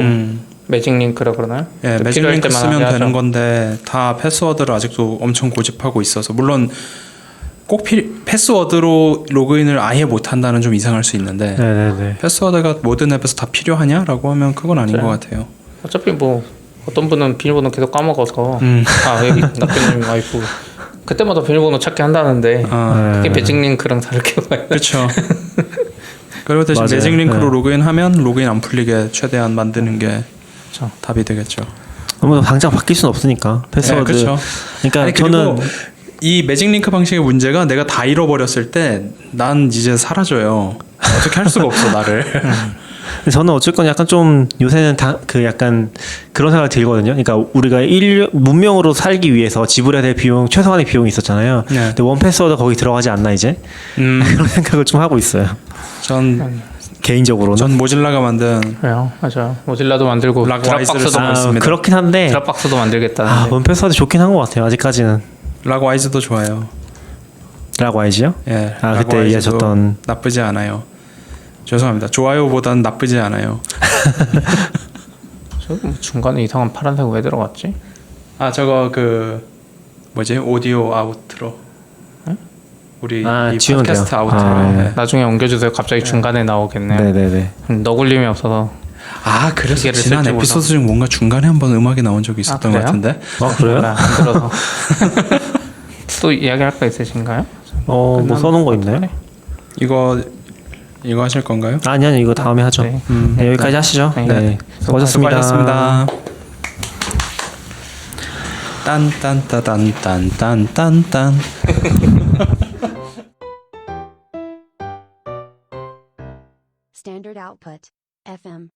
매직 링크라 그러나요?
예, 매직
필요할
링크
때만
쓰면
하게
되는
하죠.
건데 다 패스워드를 아직도 엄청 고집하고 있어서 물론 꼭 패스워드로 로그인을 아예 못 한다는 좀 이상할 수 있는데
네네네.
패스워드가 모든 앱에서 다 필요하냐라고 하면 그건 아닌 것 같아요.
어차피 뭐 어떤 분은 비밀번호 계속 까먹어서 여기 낙변님 와이프 그때마다 비밀번호 찾기 한다는데 그게 매직 링크랑 다르게 봐요.
그렇죠. 그리고 대신
맞아요.
매직 링크로
네.
로그인하면 로그인 안 풀리게 최대한 만드는 게
그렇죠.
답이 되겠죠.
뭐 당장 바뀔 수는 없으니까 패스워드.
네, 그렇죠.
그러니까
아니,
저는
그리고 이 매직 링크 방식의 문제가 내가 다 잃어버렸을 때 난 이제 사라져요. 어떻게 할 수가 없어 나를.
저는 어쨌건 약간 좀 요새는 그 약간 그런 생각이 들거든요. 그러니까 우리가 문명으로 살기 위해서 지불해야 될 비용 최소한의 비용이 있었잖아요.
네.
근데 원 패스워드 거기 들어가지 않나 이제 그런 생각을 좀 하고 있어요.
전
개인적으로는.
모질라가 만든
그래요, 맞아요. 모질라도 만들고
락와이즈를
드랍박스도
쓰고 있습니다.
그렇긴 한데
드랍박스도 만들겠다는데.
원 패스워드 좋긴 한 것 같아요. 아직까지는.
락와이즈도 좋아요.
락와이즈요?
예.
그때
락와이즈도
얘기하셨던
나쁘지 않아요. 죄송합니다. 좋아요보다는 나쁘지 않아요.
저 중간에 이상한 파란색 왜 들어갔지?
아 저거 그 뭐지 오디오 아우트로. 우리 이
지우면
팟캐스트
돼요.
아우트로. 네.
나중에 옮겨주세요. 갑자기 중간에 나오겠네요.
네네네.
너굴림이 없어서.
아 그래서
기계를
지난
쓸지
에피소드 중 뭔가 중간에 한번 음악이 나온 적이 있었던 것
그래요?
같은데.
그래요?
몰라, 안 들어서. 또 이야기할 거 있으신가요?
뭐 써놓은 거 있나요?
이거 하실 건가요?
아니 이거 다음에 하죠.
네.
네, 여기까지 하시죠.
네.
네. 수고하셨습니다.
수고하셨습니다. 딴딴따단딴딴딴딴.
Standard output. FM.